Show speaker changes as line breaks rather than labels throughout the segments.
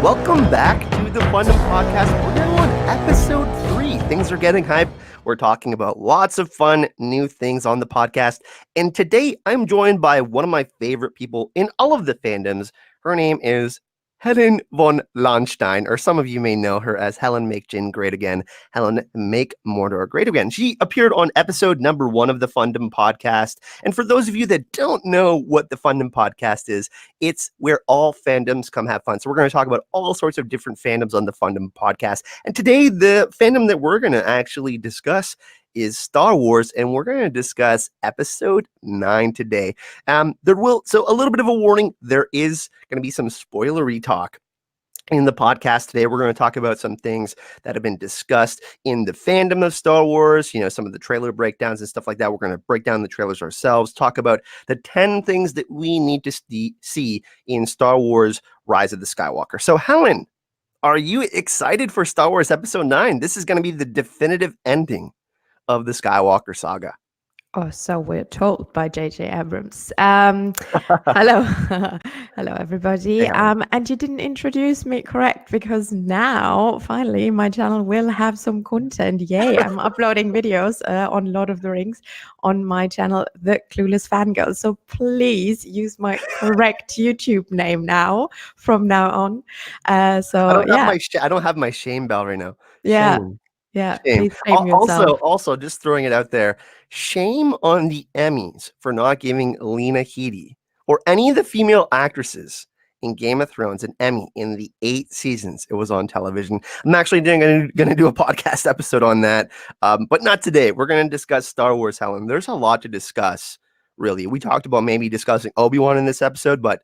Welcome back to the Fundom Podcast. We're now on episode 3. Things are getting hype. We're talking about lots of fun new things on the podcast. And today I'm joined by one of my favorite people in all of the fandoms. Her name is Helen von Lahnstein, or some of you may know her as Helen Make Jin Great Again, Helen Make Mordor Great Again. She appeared on episode number 1 of the Fundom Podcast. And for those of you that don't know what the Fundom Podcast is, it's where all fandoms come have fun. So we're going to talk about all sorts of different fandoms on the Fundom Podcast. And today, the fandom that we're going to actually discuss is Star Wars, and we're going to discuss episode 9 today. So a little bit of a warning, there is going to be some spoilery talk in the podcast today. We're going to talk about some things that have been discussed in the fandom of Star Wars, some of the trailer breakdowns and stuff like that. We're going to break down the trailers ourselves, talk about the 10 things that we need to see in Star Wars Rise of the Skywalker. So Helen, are you excited for Star Wars episode 9? This is going to be the definitive ending of the Skywalker Saga.
Oh, so we're told by J.J. Abrams. Hello. Hello, everybody.
Hey,
and you didn't introduce me correct, because now, finally, my channel will have some content. Yay, I'm uploading videos on Lord of the Rings on my channel, The Clueless Fangirl. So please use my correct YouTube name from now on.
I don't have my shame bell right now.
Yeah.
Shame.
Yeah,
Shame.
please shame yourself.
Also, just throwing it out there, shame on the Emmys for not giving Lena Headey or any of the female actresses in Game of Thrones an Emmy in the 8 seasons it was on television. I'm actually going to do a podcast episode on that, but not today. We're going to discuss Star Wars, Helen. There's a lot to discuss, really. We talked about maybe discussing Obi-Wan in this episode, but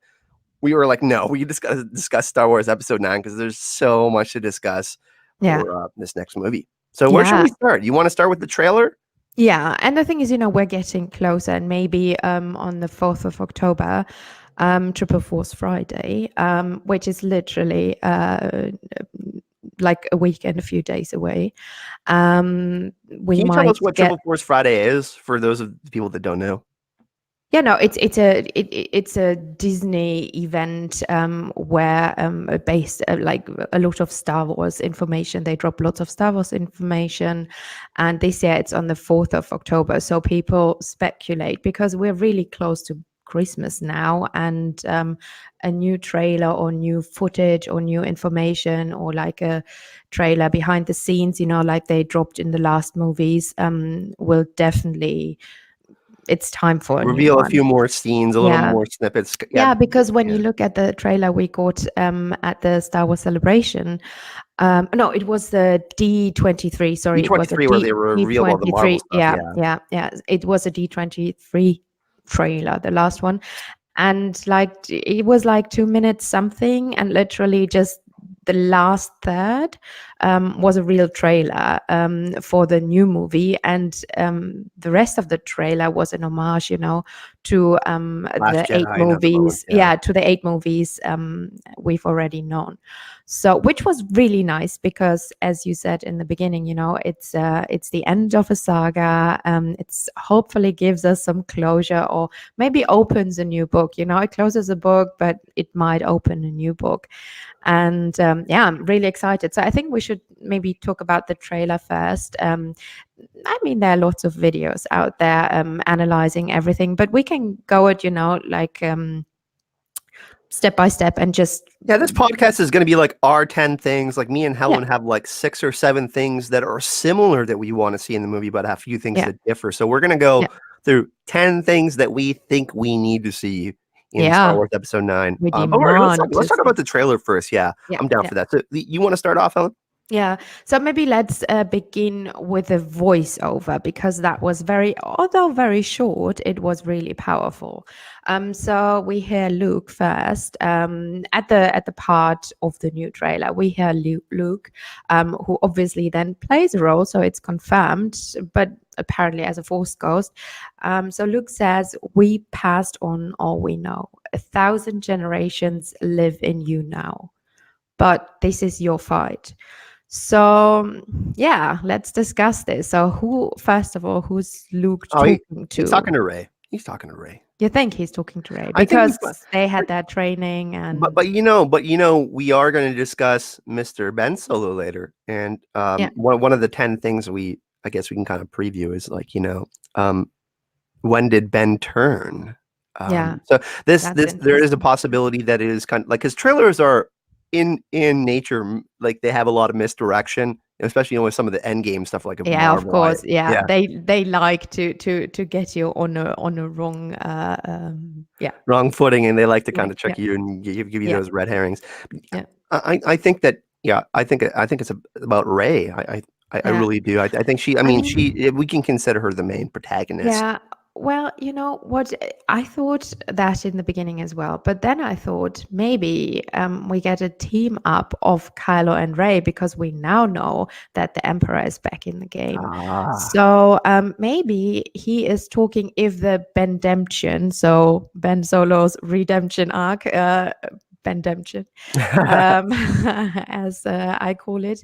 we were like, no, we discuss Star Wars episode 9 because there's so much to discuss for this next movie. So where should we start? You want to start with the trailer?
Yeah, and the thing is, we're getting closer, and maybe on the 4th of October, Triple Force Friday, which is literally like a week and a few days away.
Can you tell us what Triple Force Friday is for those of the people that don't know?
Yeah, no, it's a Disney event where based like a lot of Star Wars information. They drop lots of Star Wars information, and they say it's on the 4th of October. So people speculate, because we're really close to Christmas now, and a new trailer or new footage or new information, or like a trailer behind the scenes, like they dropped in the last movies, will definitely. It's time for
reveal a few more scenes, a little more snippets.
Yeah, because when you look at the trailer we got at the Star Wars Celebration, no, it was the D23. Sorry,
D23 where they revealed all the Marvel stuff.
Yeah. It was a D23 trailer, the last one, and it was like 2 minutes something, and literally just the last third was a real trailer for the new movie, and the rest of the trailer was an homage, to the 8 movies. To the 8 movies we've already known. So, which was really nice, because, as you said in the beginning, it's the end of a saga. It's hopefully gives us some closure, or maybe opens a new book. It closes a book, but it might open a new book. And I'm really excited. So I think we should maybe talk about the trailer first. There are lots of videos out there analyzing everything, but we can go at, step by step and just...
Yeah, this podcast is going to be like our 10 things. Like me and Helen have like 6 or 7 things that are similar that we want to see in the movie, but a few things that differ. So we're going to go through 10 things that we think we need to see in Star Wars Episode 9. Let's talk about the trailer first. I'm down for that. So you want to start off, Helen?
Yeah. So maybe let's begin with a voiceover, because that was although very short, it was really powerful. So we hear Luke first at the part of the new trailer. We hear Luke, who obviously then plays a role, so it's confirmed, but apparently as a Force ghost. So Luke says, "We passed on all we know. 1,000 generations live in you now, but this is your fight." So let's discuss this. So who's Luke talking to?
He's talking to Rey. He's talking to Ray.
You think he's talking to Ray
I think he's,
because they had that training and
we are going to discuss Mr. Ben Solo later, and
yeah,
one of the 10 things I guess we can kind of preview is like when did Ben turn?
yeah,
So
that's
there is a
interesting.
possibility that it is kind of like, because trailers are in nature, like they have a lot of misdirection, especially with some of the end game stuff like of
Yeah, of
Marvel.
course. Yeah,
Yeah,
they like to get you on a wrong yeah,
wrong footing, and they like to kind
footing.
of
Yeah,
trick you and give you
yeah,
those red herrings.
yeah,
I think that, yeah, I think it's about Ray. I
yeah.
really do. I think she. I
I
mean,
mean,
we can consider her the main protagonist.
yeah. Well, you know what? I thought that in the beginning as well, but then I thought maybe we get a team up of Kylo and Rey because we now know that the Emperor is back in the game.
Ah.
So maybe he is talking if the Bendemption, so Ben Solo's redemption arc, Bendemption, as I call it.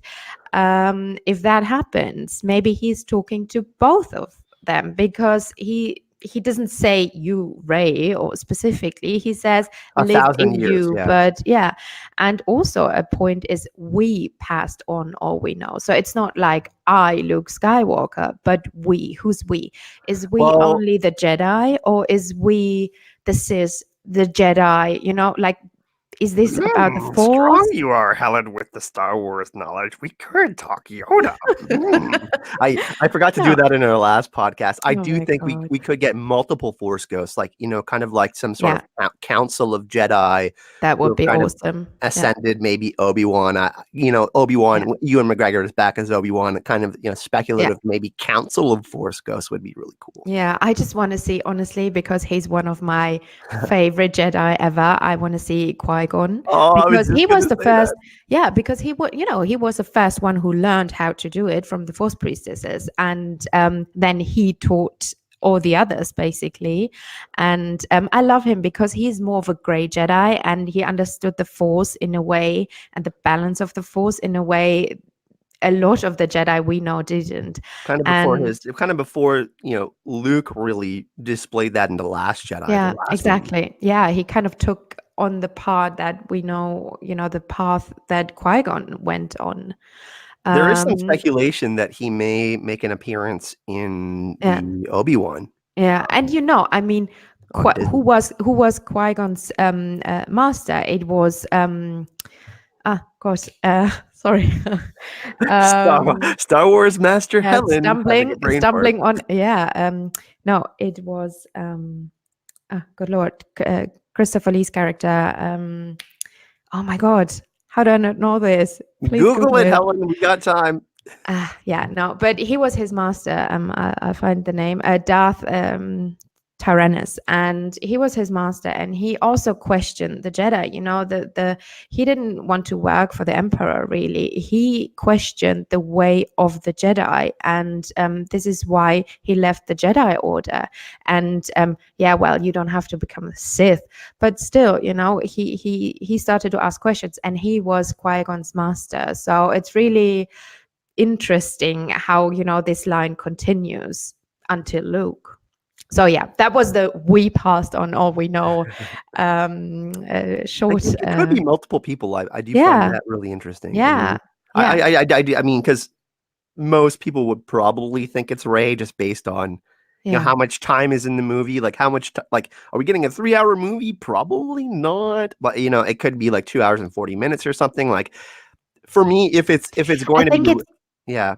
If that happens, maybe he's talking to both of them because he doesn't say you Ray or specifically he says
A
live
thousand
in
years,
you,
yeah.
but yeah. And also a point is we passed on all we know, so it's not like I Luke Skywalker, but we. Who's we? Is we
Well,
only the Jedi, or is we the Sith, the Jedi, you know, like is this about the
strong
Force?
you are, Helen, with the Star Wars knowledge. We could talk Yoda. I forgot to do
No.
that in our last podcast. I
Oh
do
my
think
god.
we could get multiple Force ghosts, like, kind of like some sort
Yeah,
of council of Jedi
that
who
would
have
be
kind of
awesome. Yeah.
ascended, maybe Obi-Wan. Obi-Wan,
Yeah.
Ewan McGregor is back as Obi-Wan, kind of,
Yeah.
speculative, maybe council of Force ghosts would be really cool.
Yeah, I just want to see, honestly, because he's one of my favorite Jedi ever. I want to see Qui-Gon
Oh, I was
because
just
he
going
was
to
the
say that.
first. Yeah, because he was the first one who learned how to do it from the Force priestesses, and then he taught all the others basically. And I love him because he's more of a gray Jedi, and he understood the Force in a way and the balance of the Force in a way a lot of the Jedi we know didn't. And
Kind of before, Luke really displayed that in The Last Jedi, the
yeah,
last one.
exactly. Yeah, he kind of took on the part that we know, the path that Qui-Gon went on.
There is some
Um,
speculation that he may make an appearance in
yeah,
the Obi-Wan
yeah, and I mean,
on Disney.
who was Qui-Gon's master? It was gosh, sorry, um,
Star Wars Master
yeah,
Helen having a brain fart.
stumbling on, yeah, no, it was good lord, Christopher Lee's character. Oh my god, how do I not know this? Please
Google
Google
it,
it.
Helen. We got time.
Yeah, no, but he was his master. I find the name, Darth Tyrannus, and he was his master, and he also questioned the Jedi. The he didn't want to work for the Emperor really. He questioned the way of the Jedi, and this is why he left the Jedi Order. And yeah, well, you don't have to become a Sith, but still, he started to ask questions, and he was Qui-Gon's master. So it's really interesting how this line continues until Luke. So yeah, that was the we passed on all we know
I
short.
think it could be multiple people. I do find
Yeah,
that really interesting. I
yeah,
mean,
yeah,
I mean, because most people would probably think it's Ray just based on
yeah.
how much time is in the movie, like how much like, are we getting a 3-hour movie? Probably not, but it could be like 2 hours and 40 minutes or something. Like, for me, if it's
I
going to be,
think it's
yeah.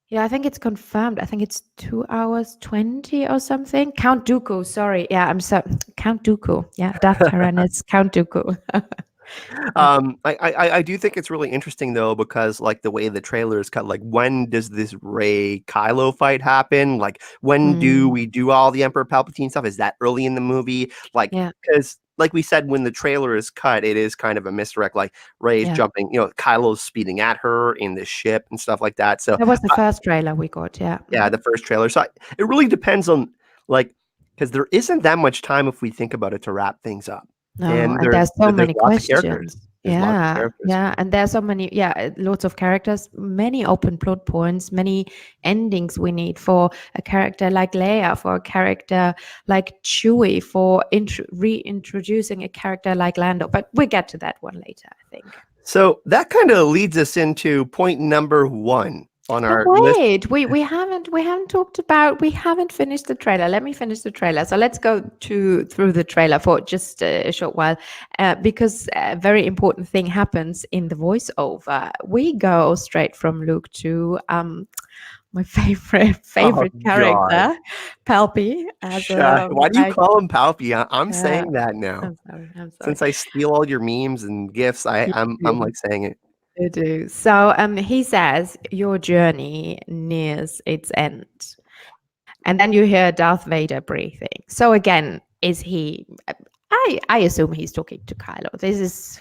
yeah, I think it's confirmed. I think it's 2 hours 20 or something. Count Dooku, sorry. Yeah, I'm so Count Dooku. Yeah, Darth Tyrannus, Count Dooku. Yeah,
I do think it's really interesting though, because like the way the trailer is cut, like when does this Rey Kylo fight happen? Like when do
mm,
we do all the Emperor Palpatine stuff? Is that early in the movie? Like,
yeah,
because like we said, when the trailer is cut, it is kind of a misdirect. Like Rey's
yeah.
jumping, Kylo's speeding at her in the ship and stuff like that. So
That was the first trailer we got. Yeah.
yeah, the first trailer. So it really depends on, like, because there isn't that much time if we think about it to wrap things up,
No,
and
and there's so
there's
many
lots of characters.
questions.
There's lots of
Yeah,
characters.
yeah, and there are so many, lots of characters, many open plot points, many endings we need for a character like Leia, for a character like Chewie, for reintroducing a character like Lando. But we get to that one later, I think.
So that kind of leads us into point number 1 on
But
our list.
wait, we haven't finished the trailer. Let me finish the trailer. So let's go through the trailer for just a short while, because a very important thing happens in the voiceover. We go straight from Luke to my favorite
Oh, God.
character, Palpy, as
Why do you
like
call him Palpy? I'm
yeah.
saying that now.
I'm sorry. I'm sorry.
Since I steal all your memes and gifs, I'm like saying it.
You do. So he says your journey nears its end. And then you hear Darth Vader breathing. So again, is he I assume he's talking to Kylo. This is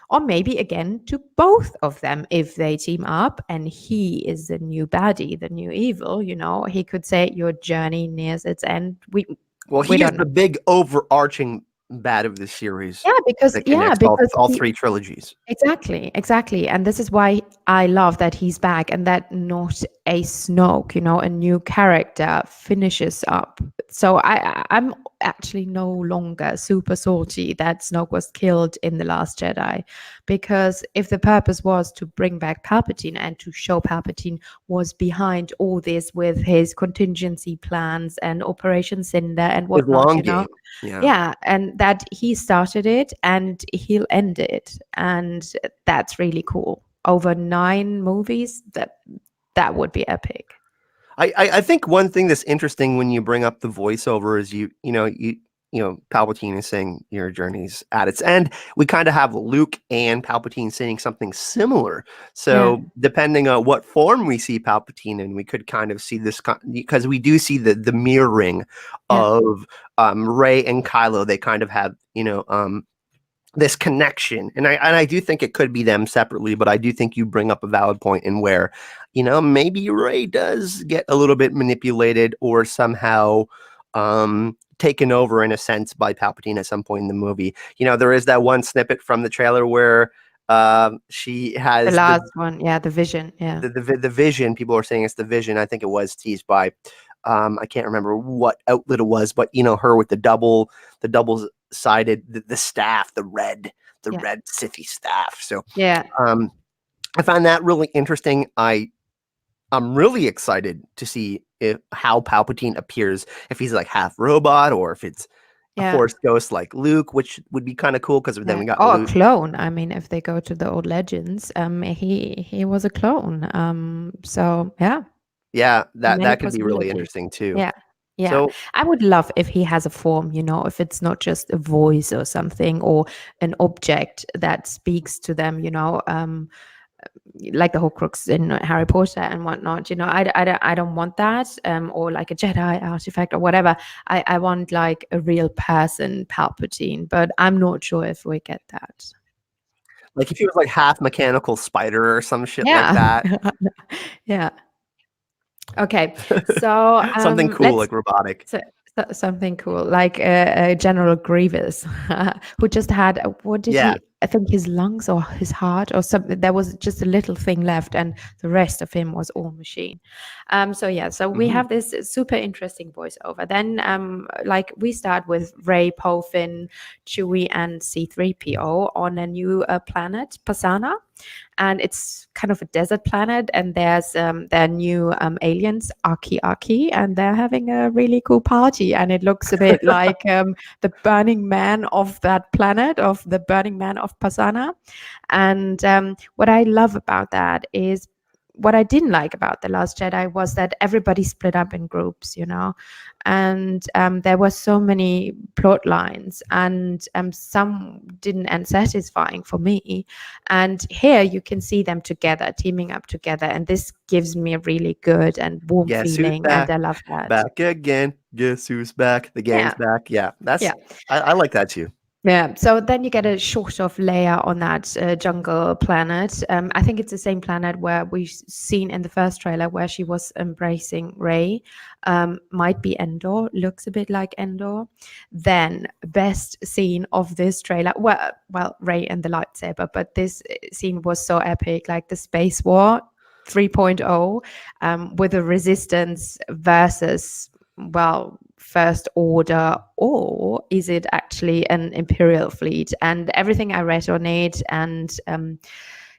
or maybe again to both of them if they team up and he is the new baddie, the new evil, he could say your journey nears its end.
Well,
We
he is
don't
the
know.
big overarching bad of the series
Yeah,
that connects all
he,
3 trilogies.
exactly. And this is why I love that he's back and that not a Snoke, a new character finishes up. So I'm actually no longer super salty that Snoke was killed in The Last Jedi, because if the purpose was to bring back Palpatine and to show Palpatine was behind all this with his contingency plans and Operation Cinder and
His
whatnot,
long game. Yeah.
yeah, and that he started it and he'll end it, and that's really cool. Over 9 movies, that would be epic.
I think one thing that's interesting when you bring up the voiceover is you know Palpatine is saying your journey's at its end. We kind of have Luke and Palpatine saying something similar. So depending on what form we see Palpatine in, we could kind of see this because we do see the mirroring of Rey and Kylo. They kind of have this connection, and I do think it could be them separately, but I do think you bring up a valid point in where maybe Rey does get a little bit manipulated or somehow taken over in a sense by Palpatine at some point in the movie. There is that one snippet from the trailer where she has
The last one, the vision,
the vision. People are saying it's the vision. I think it was teased by I can't remember what outlet it was, but her with the double sided the staff, the red Sithy staff. So I find that really interesting. I'm really excited to see how Palpatine appears, if he's like half robot or if it's a Force ghost like Luke, which would be kind of cool because then we got
Luke.
Luke.
A clone. I mean, if they go to the old legends, he was a clone. So
Yeah,
many
that could be really
possibilities.
interesting too.
Yeah.
So
I would love if he has a form, if it's not just a voice or something or an object that speaks to them, like the Horcrux in Harry Potter and whatnot. I don't want that, or like a Jedi artifact or whatever. I want like a real person, Palpatine, but I'm not sure if we get that.
like if he was like half mechanical spider or some shit like that.
Yeah. Okay, so
something cool like robotic.
Something cool like General Grievous, who just had what did he? I think his lungs or his heart or something. There was just a little thing left, and the rest of him was all machine. So we have this super interesting voiceover. Then like we start with Rey, Poe, Finn, Chewie, and C-3PO on a new planet, Pasana. And it's kind of a desert planet, and there's their new aliens, Aki, and they're having a really cool party, and it looks a bit like the Burning Man of that planet, of the Burning Man of Pasana. And what I love about that is what I didn't like about The Last Jedi was that everybody split up in groups, and there were so many plot lines, and some didn't end satisfying for me. And here you can see them together, teaming up together, and this gives me a really good and warm feeling, and I love that.
Back again. Guess who's back? The gang's back. Yeah, I like that too.
Yeah, so then you get a shot of Leia on that jungle planet. I think it's the same planet where we've seen in the first trailer where she was embracing Rey. Might be Endor, looks a bit like Endor. Then best scene of this trailer, well, Rey and the lightsaber, but this scene was so epic, like the space war 3.0, with the resistance versus, well, first order, or is it actually an imperial fleet? And everything I read on it, and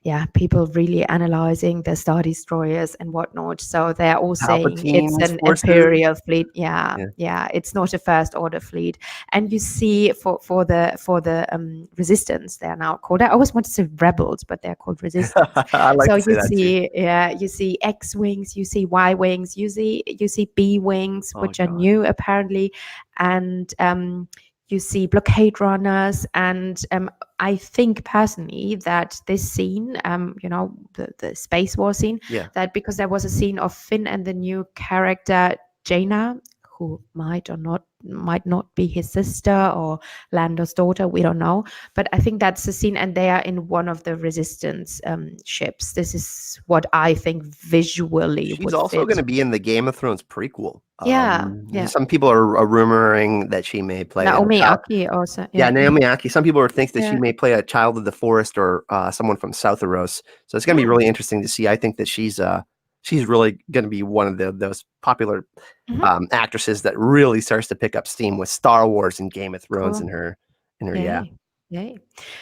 yeah, people really analyzing the Star Destroyers and whatnot. So they're all saying it's
Palpatine's
an
forces.
imperial fleet. Yeah,
Yeah.
yeah, it's not a first order fleet. And you see for the resistance, they are now called. I always want to say rebels, but they're called resistance.
I like
So
to say
you
that too.
see, yeah, you see X wings, you see Y wings, you see B wings,
Oh
which are
god.
new apparently, and you see blockade runners, and I think personally that this scene, the space war scene,
Yeah.
that because there was a scene of Finn and the new character Jaina, who might not be his sister or Lando's daughter, we don't know, but I think that's the scene, and they are in one of the resistance ships. This is what I think visually
She's
would
also
fit.
going to be in the Game of Thrones prequel.
Yeah, yeah.
Some people are rumoring that she may play a
Naomi
child.
Aki also.
Yeah,
Yeah.
Naomi Aki. Some people think that she
Yeah.
may play a child of the forest or someone from Southaros. So it's going to be really interesting to see. I think that she's really going to be one of those popular actresses that really starts to pick up steam with Star Wars and Game of Thrones
Cool.
in her. Yeah.
Yay. Yay.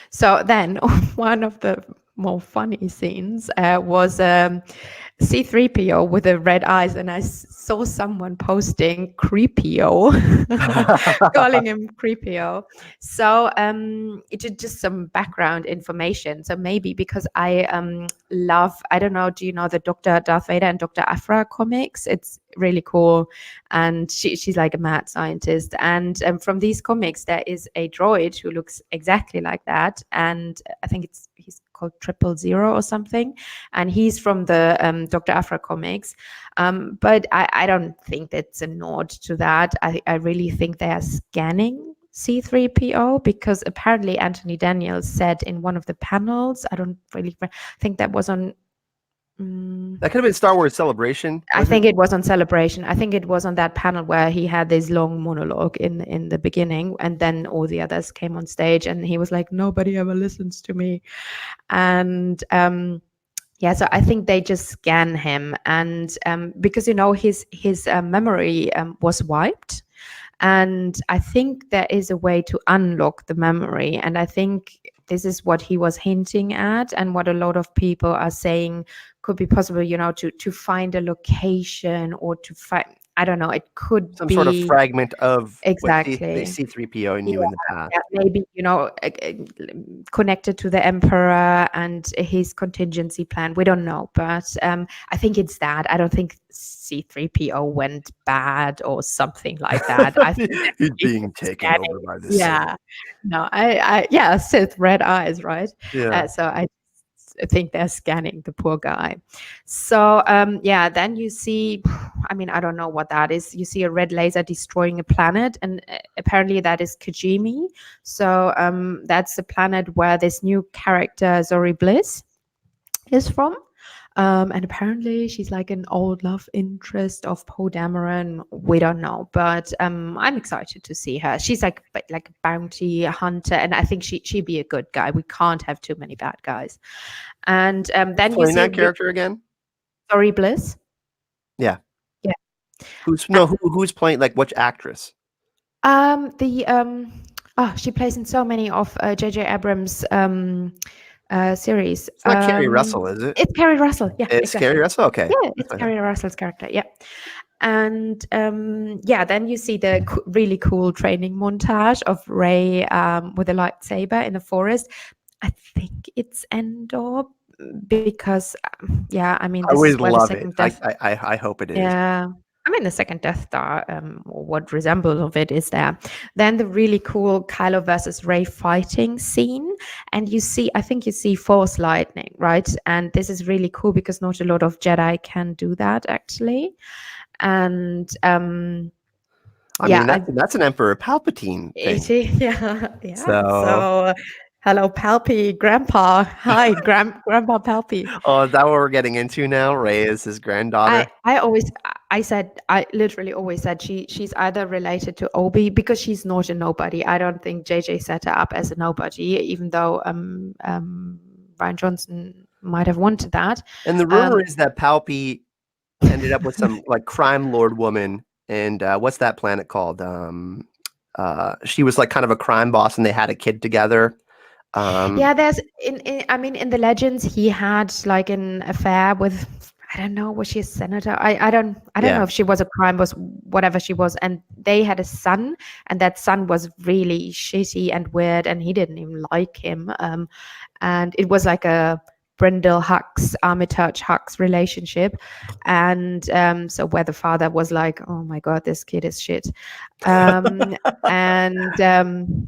So then one of the more funny scenes was C3PO with the red eyes, and I saw someone posting Creepio, calling him Creepio. So it's just some background information. So maybe because I love, I don't know, do you know the Dr. Darth Vader and Dr. Aphra comics? It's really cool, and she's like a mad scientist. And from these comics, there is a droid who looks exactly like that, and I think he's called 000 or something, and he's from the Dr. Aphra comics. But I don't think that's a nod to that. I really think they are scanning C3PO, because apparently Anthony Daniels said in one of the panels, I don't really think that was on.
That could have been Star Wars Celebration.
I think it was on Celebration. I think it was on that panel where he had this long monologue in the beginning, and then all the others came on stage, and he was like, "Nobody ever listens to me," and yeah, so I think they just scan him, and because his memory was wiped, and I think there is a way to unlock the memory, and I think this is what he was hinting at, and what a lot of people are saying could be possible, to find a location, or to find, I don't know, it could
some
be
sort of fragment of
exactly
what C3PO knew in the past.
yeah, maybe connected to the Emperor and his contingency plan. We don't know, but I think it's that. I don't think C3PO went bad or something like that. I think
He's being taken over by the
yeah, no, yeah, Sith, red eyes, right?
Yeah.
So I think they're scanning the poor guy. So yeah, then you see, I mean, I don't know what that is. You see a red laser destroying a planet, and apparently that is Kijimi. So that's the planet where this new character Zori Bliss is from. And apparently she's like an old love interest of Poe Dameron. We don't know, but I'm excited to see her. She's like a bounty hunter, and I think she'd be a good guy. We can't have too many bad guys. And then you see
that character again.
Zori Bliss.
Yeah.
Yeah.
Who's playing, like, which actress?
She plays in so many of J.J. Abrams' series.
It's not Kerry Russell, is it?
It's Kerry Russell. Yeah,
It's
exactly.
Kerry Russell. Okay.
Yeah, it's Kerry Russell's character. Yeah, and yeah, then you see the really cool training montage of Rey with a lightsaber in the forest. I think it's Endor, because yeah, I mean,
I
this
always
is where the
love
second
it.
Death.
I hope it is.
Yeah. I mean, the second Death Star, or what resembles of it is there. Then the really cool Kylo versus Rey fighting scene. And I think you see Force lightning, right? And this is really cool because not a lot of Jedi can do that, actually. And
I
Yeah,
mean, that's an Emperor Palpatine thing.
yeah, yeah.
So,
So, hello, Palpy, Grandpa. Hi, Grandpa Palpy.
oh, is that what we're getting into now? Rey is his
I
granddaughter.
I always I said I literally always said she's either related to Obi because she's not a nobody. I don't think JJ set her up as a nobody, even though Ryan Johnson might have wanted that.
And the rumor
Um,
is that Palpy ended up with some like crime lord woman, and what's that planet called? She was like kind of a crime boss, and they had a kid together.
Yeah, there's in I mean in the legends he had like an affair with, I don't know, was she a senator? I don't know
Yeah.
if she was a crime boss, whatever she was, and they had a son, and that son was really shitty and weird, and he didn't even like him. And it was like a Brindle Hux, Armitage Hux relationship, and so where the father was like, "Oh my god, this kid is shit," um, and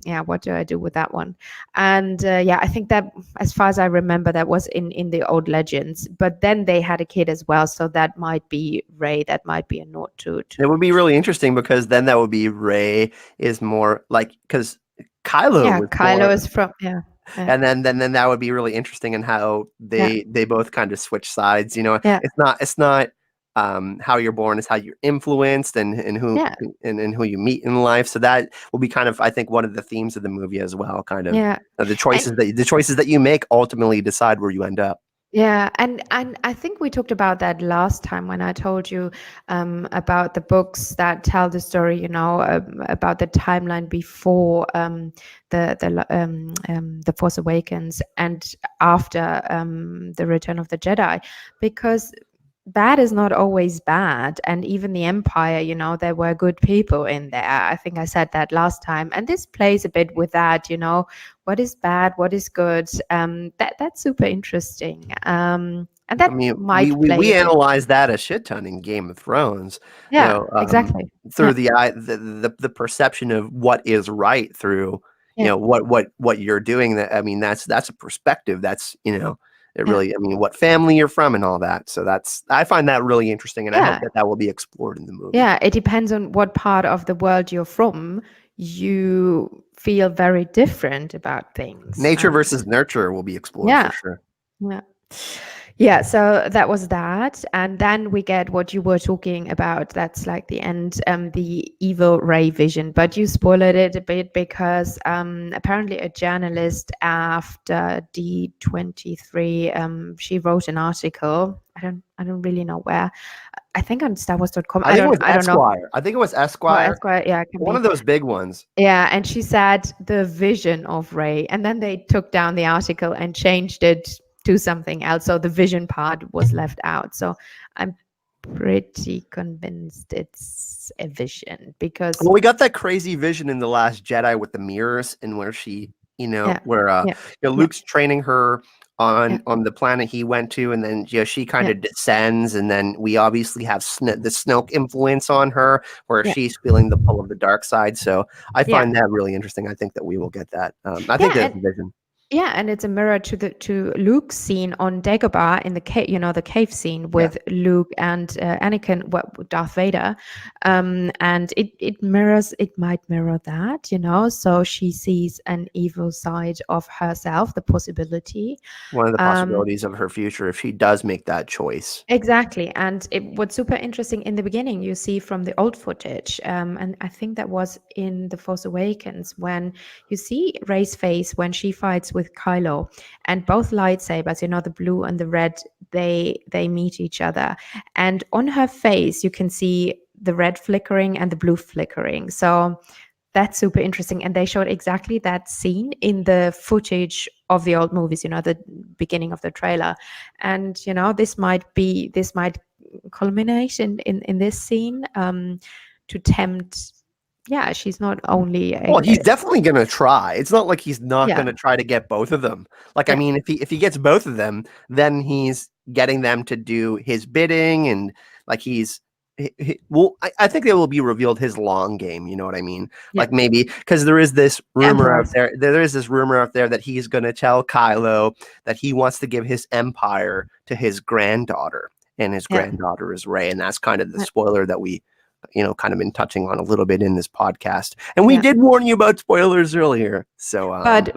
yeah, what do I do with that one? And yeah, I think that, as far as I remember, that was in the old legends. But then they had a kid as well, so that might be Ray. That might be a note
It would be really interesting because then that would be Rey is more like because Kylo
yeah,
was
Kylo
born,
is from yeah,
and then that would be really interesting in how
yeah,
they both kind of switch sides. You know,
yeah,
it's not how you're born, it's how you're influenced and who
yeah,
and who you meet in life. So that will be kind of, I think, one of the themes of the movie as well. Kind of
yeah. And
the choices that you make ultimately decide where you end up.
yeah, and I think we talked about that last time when I told you about the books that tell the story, about the timeline before the Force Awakens and after the Return of the Jedi, because bad is not always bad, and even the Empire, there were good people in there. I think I said that last time, and this plays a bit with that. What is bad, what is good. That's super interesting, and
I
that
mean, we
might
we
play
we
a bit.
analyze that a shit ton in Game of Thrones, you
Yeah,
know,
exactly.
through
Yeah,
the eye, the perception of what is right through,
yeah,
what you're doing. That, I mean, that's a perspective. That's, it
yeah,
really, I mean, what family you're from and all that. So I find that really interesting, and I hope
yeah,
that will be explored in the movie.
yeah. It depends on what part of the world you're from. You feel very different about things,
Nature
and
versus nurture will be explored for
yeah.
sure.
Yeah. Yeah, so that was that. And then we get what you were talking about. That's like the end, the evil Ray vision. But you spoiled it a bit because apparently a journalist after D23, she wrote an article. I don't really know where. I think on StarWars.com.
I
I
think it
don't
was
I don't know.
Esquire. I think it was
Oh,
Esquire.
Esquire, yeah, it can
One
be.
of those big ones.
Yeah, and she said the vision of Ray, and then they took down the article and changed it to something else. So the vision part was left out. So I'm pretty convinced it's a vision because
Well, we got that crazy vision in The Last Jedi with the mirrors, and where she,
yeah,
where
yeah, yeah,
Luke's training her
yeah,
on the planet he went to, and then she kind
yeah,
of descends, and then we obviously have the Snoke influence on her, where
yeah,
she's feeling the pull of the dark side. So I
yeah,
find that really interesting. I think that we will get that. I think
yeah,
that's
and
the vision.
yeah, and it's a mirror to Luke's scene on Dagobah in the cave, the cave scene
Yeah.
with Luke and Anakin, what Darth Vader, and it might mirror that, so she sees an evil side of herself, the possibility.
One of the
Um,
possibilities of her future if she does make that choice.
Exactly. And what's super interesting in the beginning, you see from the old footage, and I think that was in The Force Awakens, when you see Rey's face when she fights with Kylo, and both lightsabers, the blue and the red, they meet each other. And on her face, you can see the red flickering and the blue flickering. So that's super interesting. And they showed exactly that scene in the footage of the old movies, the beginning of the trailer. And, this might culminate in this scene, to tempt. Yeah, she's not only
Well, he's definitely gonna try. It's not like he's not
yeah,
gonna try to get both of them. Like, I
yeah,
mean, if he gets both of them, then he's getting them to do his bidding, and like well, I think it will be revealed his long game. You know what I mean?
yeah.
Like maybe because there is this rumor out
Emperors.
there. There is this rumor out there that he's gonna tell Kylo that he wants to give his empire to his granddaughter, and his
Yeah,
granddaughter is Rey, and that's kind of the
yeah,
spoiler that we kind of been touching on a little bit in this podcast. And we
Yeah.
did warn you about spoilers earlier. So,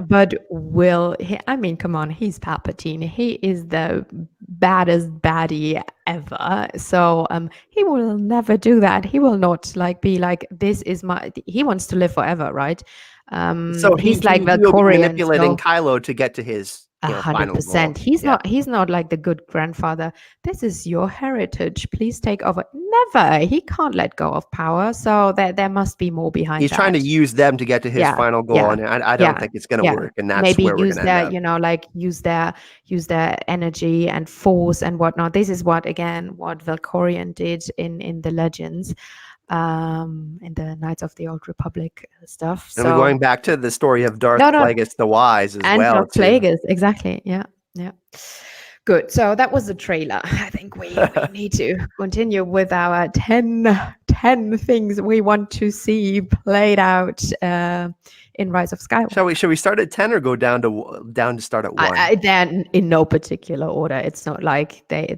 But will he, I mean, come on, he's Palpatine. He is the baddest baddie ever. So he will never do that. He will not like be like, this is my, he wants to live forever, right?
so he,
He's like
he will be
Valkorian.
manipulating
So
Kylo to get to his, final goal.
100%. He's
Yeah.
not like the good grandfather. This is your heritage. Please take over. Never. He can't let go of power. So there must be more behind
He's
that.
trying to use them to get to his
Yeah,
final goal,
yeah,
and I don't
yeah,
think it's going to
yeah.
work. And that's
Maybe
where we're
use
going to end
their,
up.
like use their energy and force and whatnot. This is what Valkorian did in the Legends, in the Knights of the Old Republic stuff.
And we're
So
going back to the story of Darth
no, no,
Plagueis the Wise as
and
well,
Darth
too.
Plagueis, exactly. Yeah, yeah. Good. So that was the trailer. I think we need to continue with our 10 things we want to see played out in Rise of Skywalker.
Shall we start at 10 or go down to start at 1?
They're in no particular order. It's not like they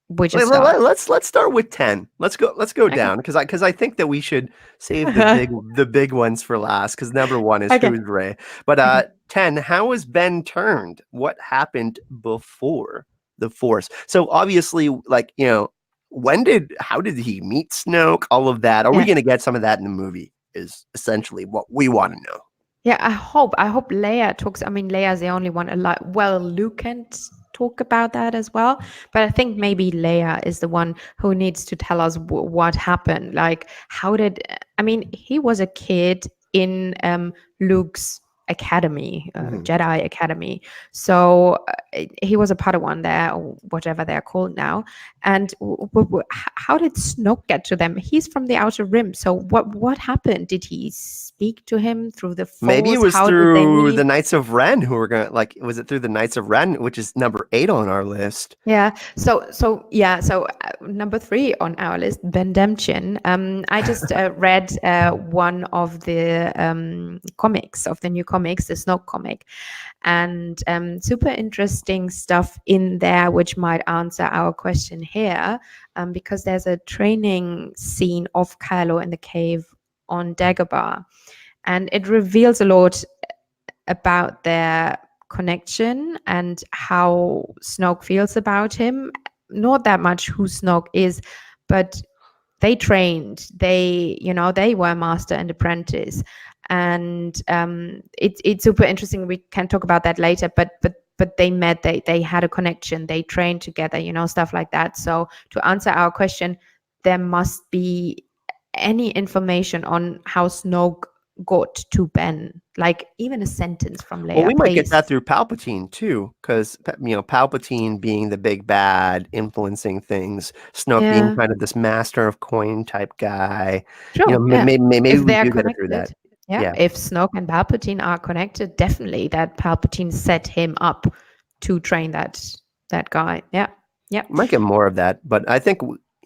we just
Let's start with 10. Let's go
Okay.
down because I think that we should save the big ones for last, because number 1 is
Okay.
Who's Rey. But 10, how has Ben turned? What happened before the Force? So obviously, like, how did he meet Snoke? All of that. Are we
Yeah.
going to get some of that in the movie? Is essentially what we want to know.
Yeah, I hope Leia talks. I mean, Leia's the only one alive. Well, Luke can talk about that as well, but I think maybe Leia is the one who needs to tell us what happened. Like, he was a kid in Luke's academy, Jedi Academy. So he was a Padawan there, or whatever they're called now. And how did Snoke get to them? He's from the Outer Rim. So what happened? Did he speak to him through the Force?
Maybe it was
How
through the Knights of Ren, who were gonna was it through the Knights of Ren, which is number 8 on our list?
Yeah. So number 3 on our list, Bendemchen. I just read one of the comics, of the new comics, the Snoke comic, and super interesting stuff in there, which might answer our question here, because there's a training scene of Kylo in the cave on Dagobah, and it reveals a lot about their connection and how Snoke feels about him. Not that much who Snoke is, but they trained. They were master and apprentice, and it's super interesting. We can talk about that later. But they met. They had a connection. They trained together. Stuff like that. So to answer our question, there must be any information on how Snoke got to Ben, like even a sentence from Leia.
Well, we might
please.
get that through Palpatine too, because Palpatine being the big bad, influencing things, Snoke being kind of this master of coin type guy.
Sure,
maybe
if
we
they're
do get it
connected,
through that.
Yeah, if Snoke and Palpatine are connected, definitely that Palpatine set him up to train that guy. Yeah.
Might get more of that, but I think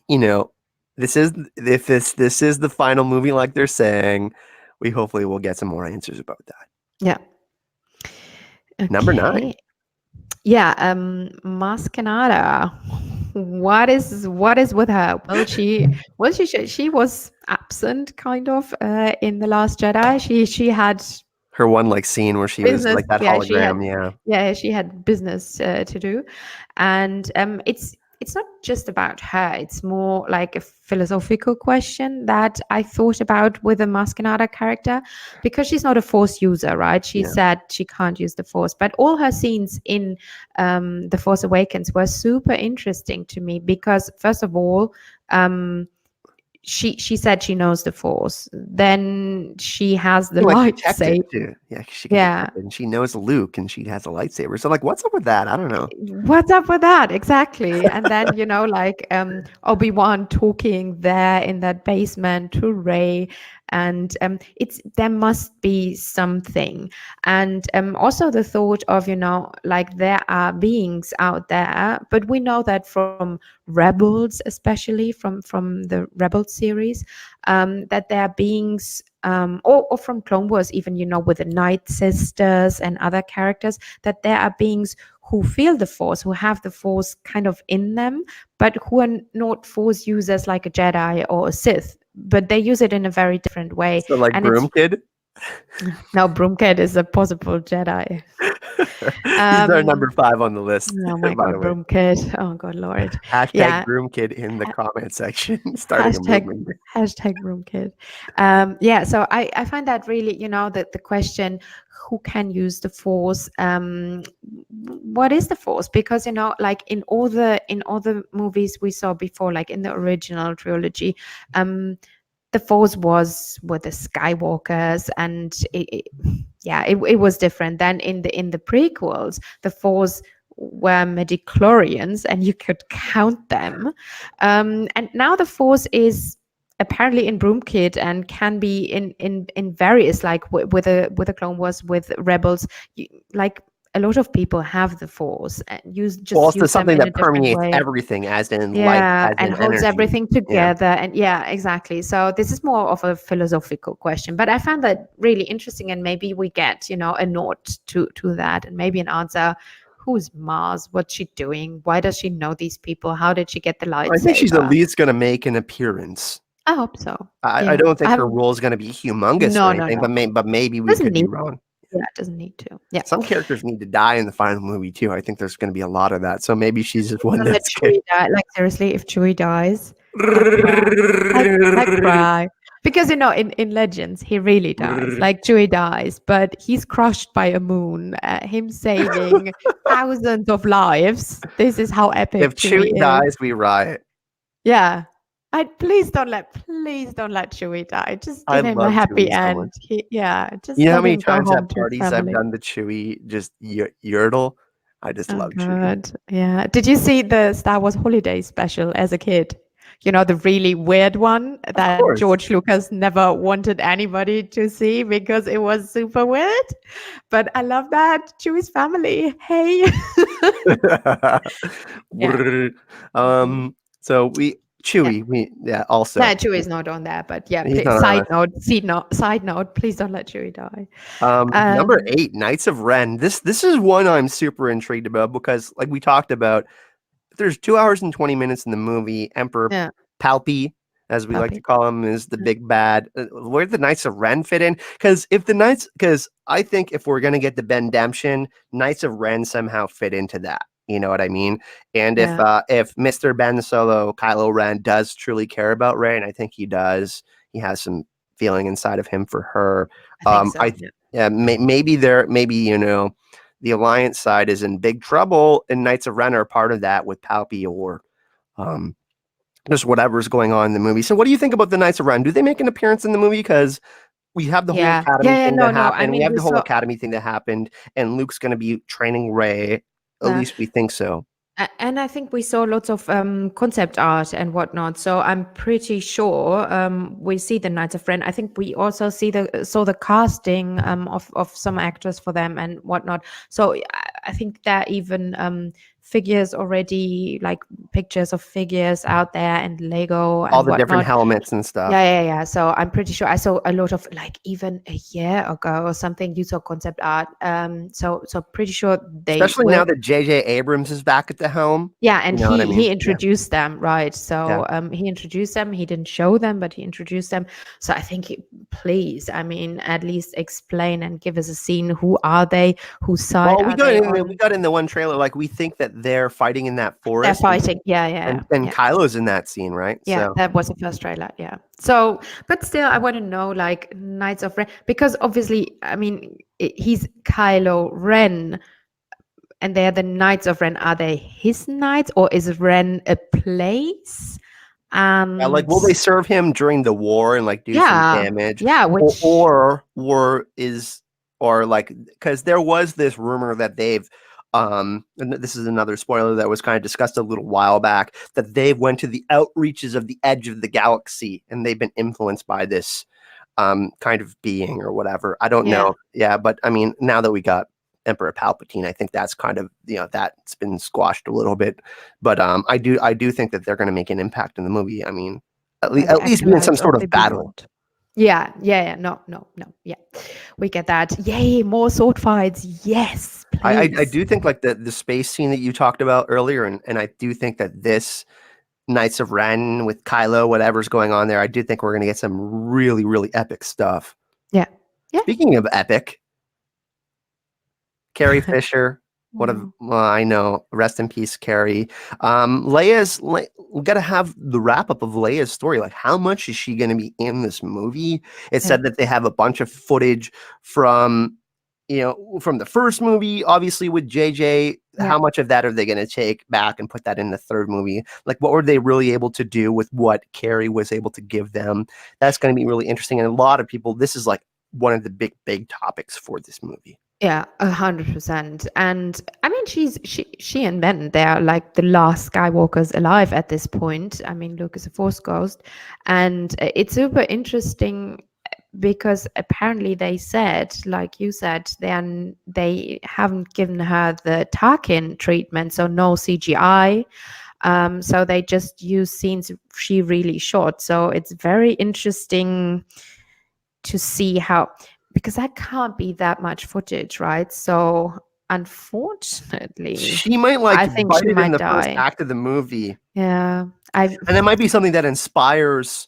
this is the final movie, like they're saying. We hopefully will get some more answers about that.
Yeah. Okay.
Number 9.
Yeah, Mascanada. What is with her? Well, she was absent kind of in The Last Jedi. She had
her one scene where she was like that hologram.
She had business to do, and it's not just about her. It's more like a philosophical question that I thought about with the Mascanada character, because she's not a Force user, right? She said she can't use the Force, but all her scenes in The Force Awakens were super interesting to me, because first of all, she said she knows the Force. Then she has the lightsaber.
And she knows Luke, and she has a lightsaber. So what's up with that? I don't know.
What's up with that? Exactly. And then Obi-Wan talking there in that basement to Rey, and there must be something. And also the thought of there are beings out there, but we know that from Rebels, especially from the Rebels series, that there are beings, or from Clone Wars even, with the Night Sisters and other characters, that there are beings who feel the Force, who have the Force kind of in them, but who are not Force users like a Jedi or a Sith, but they use it in a very different way.
So like
And it's
Broom Kid.
now Broomkid is a possible Jedi.
He's our
Um,
number 5 on the list,
oh my
by
God,
the way.
Broomkid. Oh God, Lord.
Hashtag
Yeah.
Broom Kid in the comment section, starting a
Hashtag
movement.
Room Kid. Yeah, so I find that really, that the question, who can use the Force, what is the Force? Because like in all the movies we saw before, like in the original trilogy, the Force was with the Skywalkers, and it was different. Then in the prequels, the Force were midichlorians, and you could count them. And now the Force is apparently in Broomkid and can be in various, like with a Clone Wars, with Rebels. Like a lot of people have the Force and use
Also
them
something
in a
that
different
permeates
way.
everything, as in life,
Yeah,
as
and
in
holds
energy.
everything together. And yeah, exactly. So this is more of a philosophical question, but I found that really interesting, and maybe we get, a nod to that, and maybe an answer. Who's Mars? What's she doing? Why does she know these people? How did she get the
I think she's at
lightsaber?
least going to make an appearance.
I hope so.
I
Yeah.
don't think her role is going to be humongous or
No,
anything,
no.
but maybe we
Doesn't
could be
need.
wrong.
Yeah, it doesn't need to. Yeah.
Some characters need to die in the final movie too. I think there's going to be a lot of that. So maybe she's just one
Don't let
that's good.
Chewie die. Like seriously, if Chewie dies, I cry. I cry. Because in Legends he really dies. Like Chewie dies, but he's crushed by a moon. Him saving thousands of lives. This is how epic
If
Chewie
Chewie
is.
dies, we riot.
Yeah. Please don't let Chewie die. Just
I
give him a
love
happy
Chewie so much.
end. Just
You know how
let
many
him go
times
home
at
to his
parties I've
family.
done the Chewie just yodel? I just
Oh
love Chewie.
God. Yeah. Did you see the Star Wars Holiday special as a kid? The really weird one
Of
that
course.
George Lucas never wanted anybody to see because it was super weird. But I love that. Chewie's family. Hey. Yeah.
So Chewie, also.
No, Chewie's not on there, but yeah,
He's
please,
not on
side note, please don't let Chewie die.
Number 8, Knights of Ren. This is one I'm super intrigued about because, like we talked about, there's 2 hours and 20 minutes in the movie. Emperor
Yeah.
Palpy, as we like to call him, is the
Yeah.
big bad. Where did the Knights of Ren fit in? Because I think if we're gonna get the Bendemption, Knights of Ren somehow fit into that. You know what I mean? And if Mr. Ben Solo, Kylo Ren, does truly care about Rey, and I think he does, he has some feeling inside of him for her.
I think so.
Maybe the Alliance side is in big trouble, and Knights of Ren are part of that with Palpy or just whatever's going on in the movie. So what do you think about the Knights of Ren? Do they make an appearance in the movie? Because we have the whole Academy thing that happened.
I mean,
we have the whole Academy thing that happened, and Luke's going to be training Rey. At least we think so.
And I think we saw lots of concept art and whatnot. So I'm pretty sure we see the Knights of Ren. I think we also saw the casting of some actors for them and whatnot. So I think there are even figures already, like pictures of figures out there, and Lego and
all the
whatnot.
different helmets and stuff.
Yeah. So I'm pretty sure I saw a lot of, like, even a year ago or something, you saw concept art. So pretty sure
especially now that J.J. Abrams is back at the helm.
Yeah, and he
he
introduced them, right? So he introduced them. He didn't show them, but he introduced them. So I think, please, I mean, at least explain and give us a scene. Who are they? Whose side are they on?
We got in the one trailer, like, we think that they're fighting in that forest.
They're fighting, yeah.
And Kylo's in that scene, right?
Yeah,
so
that was the first trailer, yeah. So, but still, I want to know, like, Knights of Ren, because obviously, I mean, he's Kylo Ren, and they're the Knights of Ren. Are they his knights, or is Ren a place?
like, will they serve him during the war and like do some damage?
Yeah,
or like, because there was this rumor that they've and this is another spoiler that was kind of discussed a little while back, that they went to the outreaches of the edge of the galaxy and they've been influenced by this kind of being or whatever. I don't know. Yeah, but I mean, now that we got Emperor Palpatine, I think that's kind of, that's been squashed a little bit. But I do think that they're going to make an impact in the movie. I mean, at least be in some sort of battle.
Yeah. No. Yeah, we get that. Yay, more sword fights. Yes,
I
please.
do think like the space scene that you talked about earlier, and I do think that this Knights of Ren with Kylo, whatever's going on there, I do think we're gonna get some really, really epic stuff.
Yeah. Yeah.
Speaking of epic, Carrie Fisher. What a
Oh,
well, I know. Rest in peace, Carrie. We got to have the wrap up of Leia's story. Like, how much is she going to be in this movie? It
yeah.
said that they have a bunch of footage from, from the first movie, obviously with JJ.
Yeah.
How much of that are they going to take back and put that in the third movie? Like, what were they really able to do with what Carrie was able to give them? That's going to be really interesting. And a lot of people, this is like one of the big topics for this movie.
Yeah, 100%. And I mean, she and Ben, they're like the last Skywalkers alive at this point. I mean, Luke is a Force ghost, and it's super interesting because apparently they said, like you said, they haven't given her the Tarkin treatment, so no CGI. So they just use scenes she really shot. So it's very interesting to see how, because that can't be that much footage, right? So unfortunately,
She might like
I think
bite
she
it in
might
the first
die.
act of the movie,
Yeah, I
and that might be something that inspires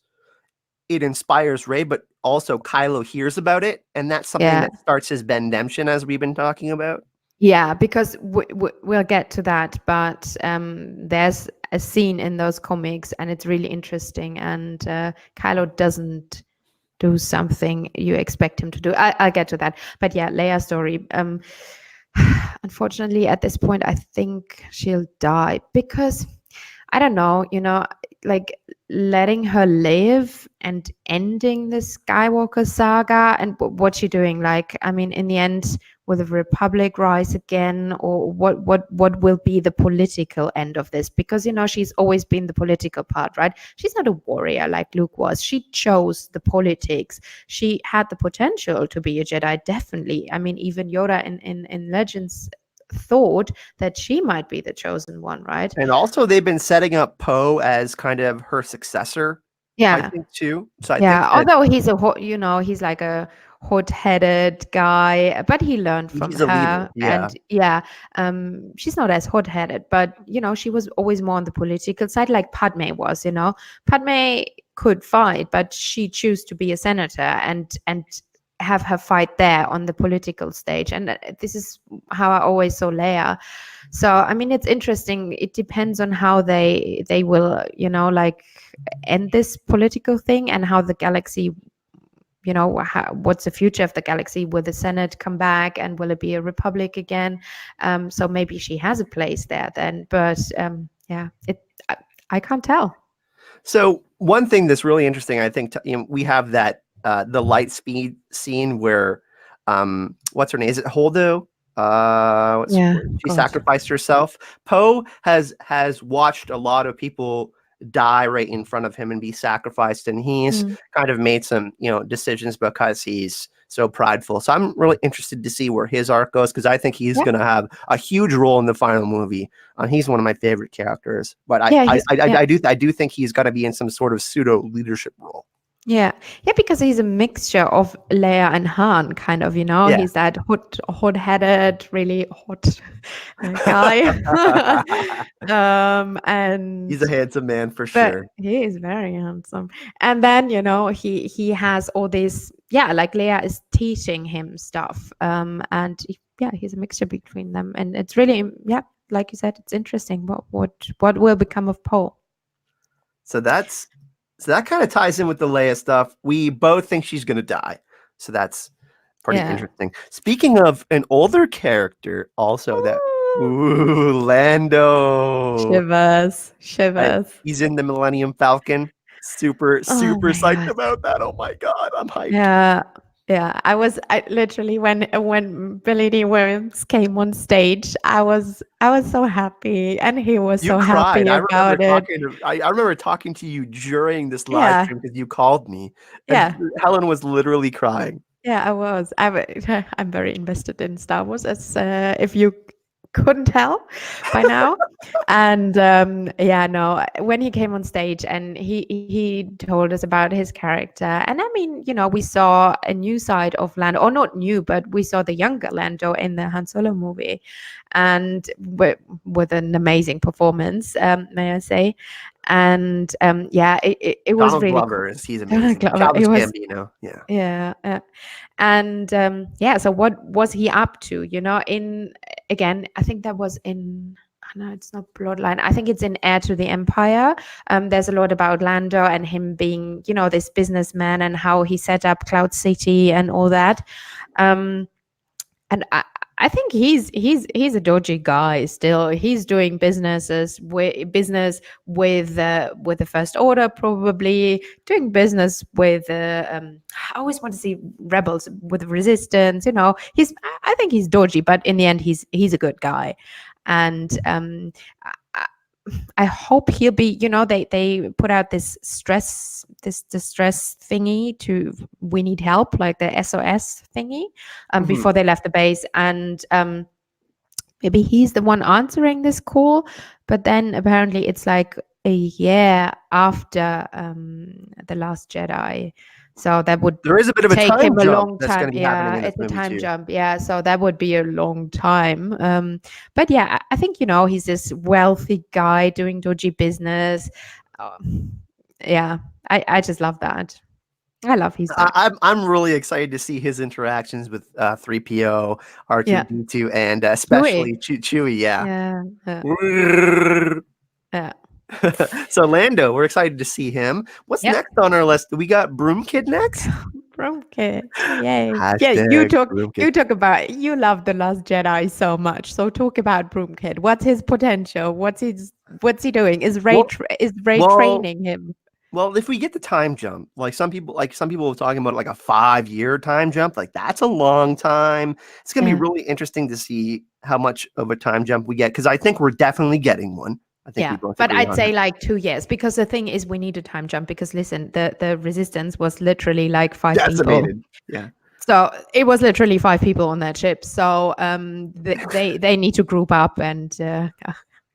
Ray, but also Kylo hears about it, and that's something
yeah.
that starts his Bendemption, as we've been talking about.
Yeah, because we'll get to that, but there's a scene in those comics, and it's really interesting. And Kylo doesn't do something you expect him to do. I'll get to that, but yeah, Leia's story. Unfortunately, at this point, I think she'll die because I don't know, like letting her live and ending the Skywalker saga and what's she doing? Like, I mean, in the end, will the Republic rise again, or what will be the political end of this? Because she's always been the political part, right? She's not a warrior like Luke was. She chose the politics. She had the potential to be a Jedi, definitely. I mean, even Yoda in Legends thought that she might be the chosen one, right?
And also, they've been setting up Poe as kind of her successor, I
Yeah.
think, too. So I think
Yeah,
that
although he's like a hot-headed guy, but he learned from
he's a leader.
her.
Yeah.
And yeah, she's not as hot-headed, but she was always more on the political side, like Padme was. Padme could fight, but she chose to be a senator and have her fight there on the political stage. And this is how I always saw Leia. So I mean, it's interesting. It depends on how they will, like end this political thing and how the galaxy, what's the future of the galaxy? Will the Senate come back and will it be a republic again? So maybe she has a place there then, but yeah, I can't tell.
So one thing that's really interesting, I think, we have that the light speed scene where what's her name? Is it Holdo?
Yeah,
She
God.
sacrificed herself. Poe has watched a lot of people die right in front of him and be sacrificed, and he's
Mm.
kind of made some decisions because he's so prideful. So I'm really interested to see where his arc goes, because I think he's
Yeah,
going to have a huge role in the final movie. He's one of my favorite characters, but
yeah, he's yeah.
I do think he's got to be in some sort of pseudo leadership role.
Yeah, yeah, because he's a mixture of Leia and Han, kind of.
Yeah.
He's that hot-headed, really hot guy, and
He's a handsome man for
but
sure.
he is very handsome. And then he has all this. Yeah, like Leia is teaching him stuff, yeah, he's a mixture between them, and it's really, yeah, like you said, it's interesting. What will become of Poe?
So that kind of ties in with the Leia stuff. We both think she's gonna die. So that's pretty
Yeah.
interesting. Speaking of an older character, also that Lando.
Shivers, shivers.
He's in the Millennium Falcon. Super,
Oh
super
my
psyched
god.
about that. Oh my god, I'm hyped.
Yeah. Yeah. I literally when Billy D. Williams came on stage, I was so happy and he was
You
so
cried.
happy about it.
I remember talking to you during this live
Yeah.
stream because you called me, and
Yeah.
Helen was literally crying.
Yeah, I was. I'm very invested in Star Wars, as if you couldn't tell by now. And yeah, no, when he came on stage and he told us about his character, and I mean, we saw a new side of Lando, or not new, but we saw the younger Lando in the Han Solo movie, and with an amazing performance, may I say. And yeah, it was
Donald
really
Glover
cool.
is he's
Donald
amazing.
Glover,
Childish
it was,
Gambino, yeah.
yeah. And yeah, so what was he up to, in, again, I think that was in, no, it's not Bloodline, I think it's in Heir to the Empire. There's a lot about Lando and him being, this businessman, and how he set up Cloud City and all that. And I think he's a dodgy guy still. He's doing business with the First Order, probably doing business with I always want to see rebels with resistance. I think he's dodgy, but in the end, he's a good guy. And I, I hope he'll be, they put out this distress thingy to, we need help, like the SOS thingy, before they left the base. And maybe he's the one answering this call, but then apparently it's like a year after The Last Jedi. So that would
There is a bit of a
take
time
him a
jump
long
that's
time.
going to be happening
Yeah,
in this
it's a
movie
time
too.
jump. Yeah, so that would be a long time. But yeah, I think, he's this wealthy guy doing dodgy business. Yeah, I just love that. I love his dad.
I'm really excited to see his interactions with 3PO,
Yeah,
R2D2, and
Chewie.
especially Chewie. Yeah.
Yeah, yeah,
So Lando, we're excited to see him. What's
yeah.
next on our list? We got Broom Kid next.
Broom Kid. Yay. Yeah,
Hashtag Broom Kid.
you talk about, you love The Last Jedi so much. So talk about Broom Kid. What's his potential? What's he doing? Is Ray
Well,
training him?
Well, if we get the time jump, like some people were talking about like a 5-year time jump, like that's a long time. It's gonna be really interesting to see how much of a time jump we get, because I think we're definitely getting one. I think we both
but
agree
I'd
on
say
that.
like 2 years, because the thing is we need a time jump, because listen, the resistance was literally like 5 people.
Decimated. Yeah.
So it was literally 5 people on that ship. So they need to group up and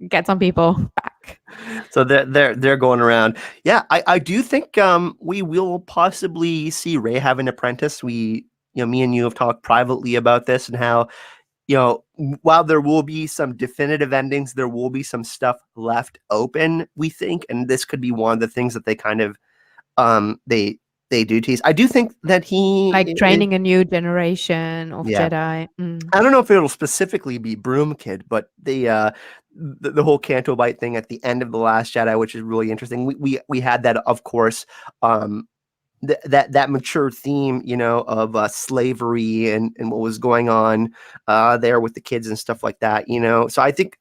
get some people back.
So they're going around. Yeah, I do think we will possibly see Rey have an apprentice. Me and you have talked privately about this, and how, while there will be some definitive endings, there will be some stuff left open, we think, and this could be one of the things that they kind of they do tease. I do think that he
like training a new generation of Jedi.
I don't know if it'll specifically be Broom Kid, but the whole Canto Bite thing at the end of The Last Jedi, which is really interesting. We had that, of course, that mature theme, of slavery and what was going on there with the kids and stuff like that, So I think,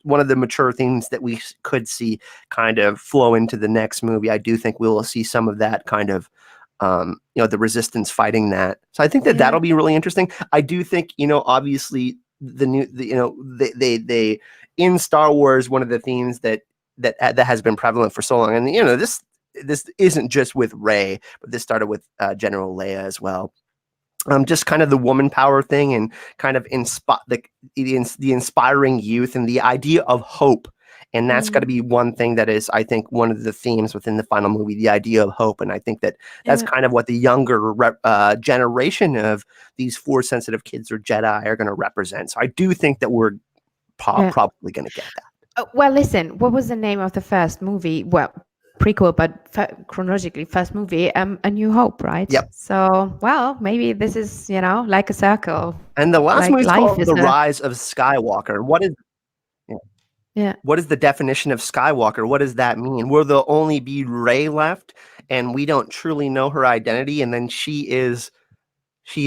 one of the mature themes that we could see kind of flow into the next movie. I do think we'll see some of that kind of, the resistance fighting that. So I think that'll be really interesting. I do think, obviously they in Star Wars, one of the themes that has been prevalent for so long, and this isn't just with Rey, but this started with General Leia as well. Just kind of the woman power thing, and kind of the inspiring youth, and the idea of hope. And that's got to be one thing that is, I think, one of the themes within the final movie, the idea of hope. And I think that's kind of what the younger generation of these Force-sensitive kids or Jedi are going to represent. So I do think that we're probably going to get that.
Well, listen, what was the name of the first movie? Well, prequel, but chronologically, first movie, A New Hope, right?
Yep.
So, well, maybe this is, like a circle.
And the last
like
movie is called
is
The Rise of Skywalker. What is the definition of Skywalker? What does that mean? Will there only be Rey left, and we don't truly know her identity, and then she's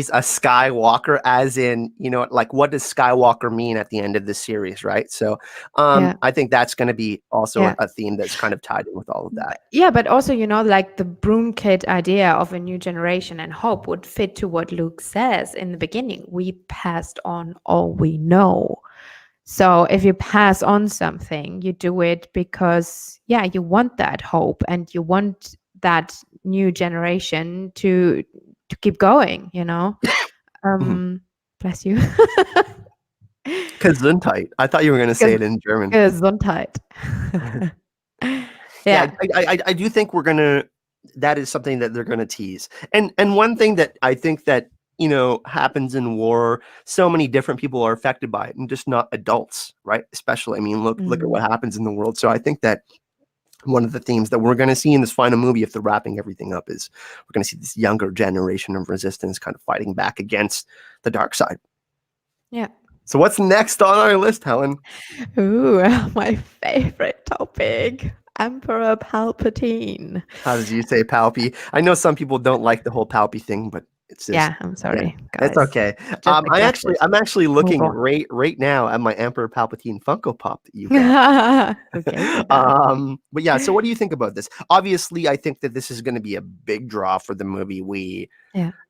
a Skywalker, as in, like, what does Skywalker mean at the end of the series, right? So I think that's going to be also a theme that's kind of tied in with all of that.
Yeah, but also, like the Broom Kid idea of a new generation and hope would fit to what Luke says in the beginning. We passed on all we know. So if you pass on something, you do it because, you want that hope, and you want that new generation to keep going, Bless you.
Gesundheit. I thought you were going to say it in German.
Gesundheit.
Yeah,
Yeah.
I do think that is something that they're gonna tease. And one thing that I think that happens in war, so many different people are affected by it, and just not adults, right? Especially, I mean, look at what happens in the world. So I think that one of the themes that we're gonna see in this final movie, if they're wrapping everything up, is we're gonna see this younger generation of resistance kind of fighting back against the dark side.
Yeah.
So what's next on our list, Helen?
Ooh, my favorite topic. Emperor Palpatine.
How did you say Palpy? I know some people don't like the whole Palpy thing, but it's just
I'm sorry,
it's
guys.
okay.
Just accept it.
I'm actually
Move
looking
on.
right now at my Emperor Palpatine Funko Pop that you got.
Okay.
But yeah, so what do you think about this? Obviously, I think that this is going to be a big draw for the movie.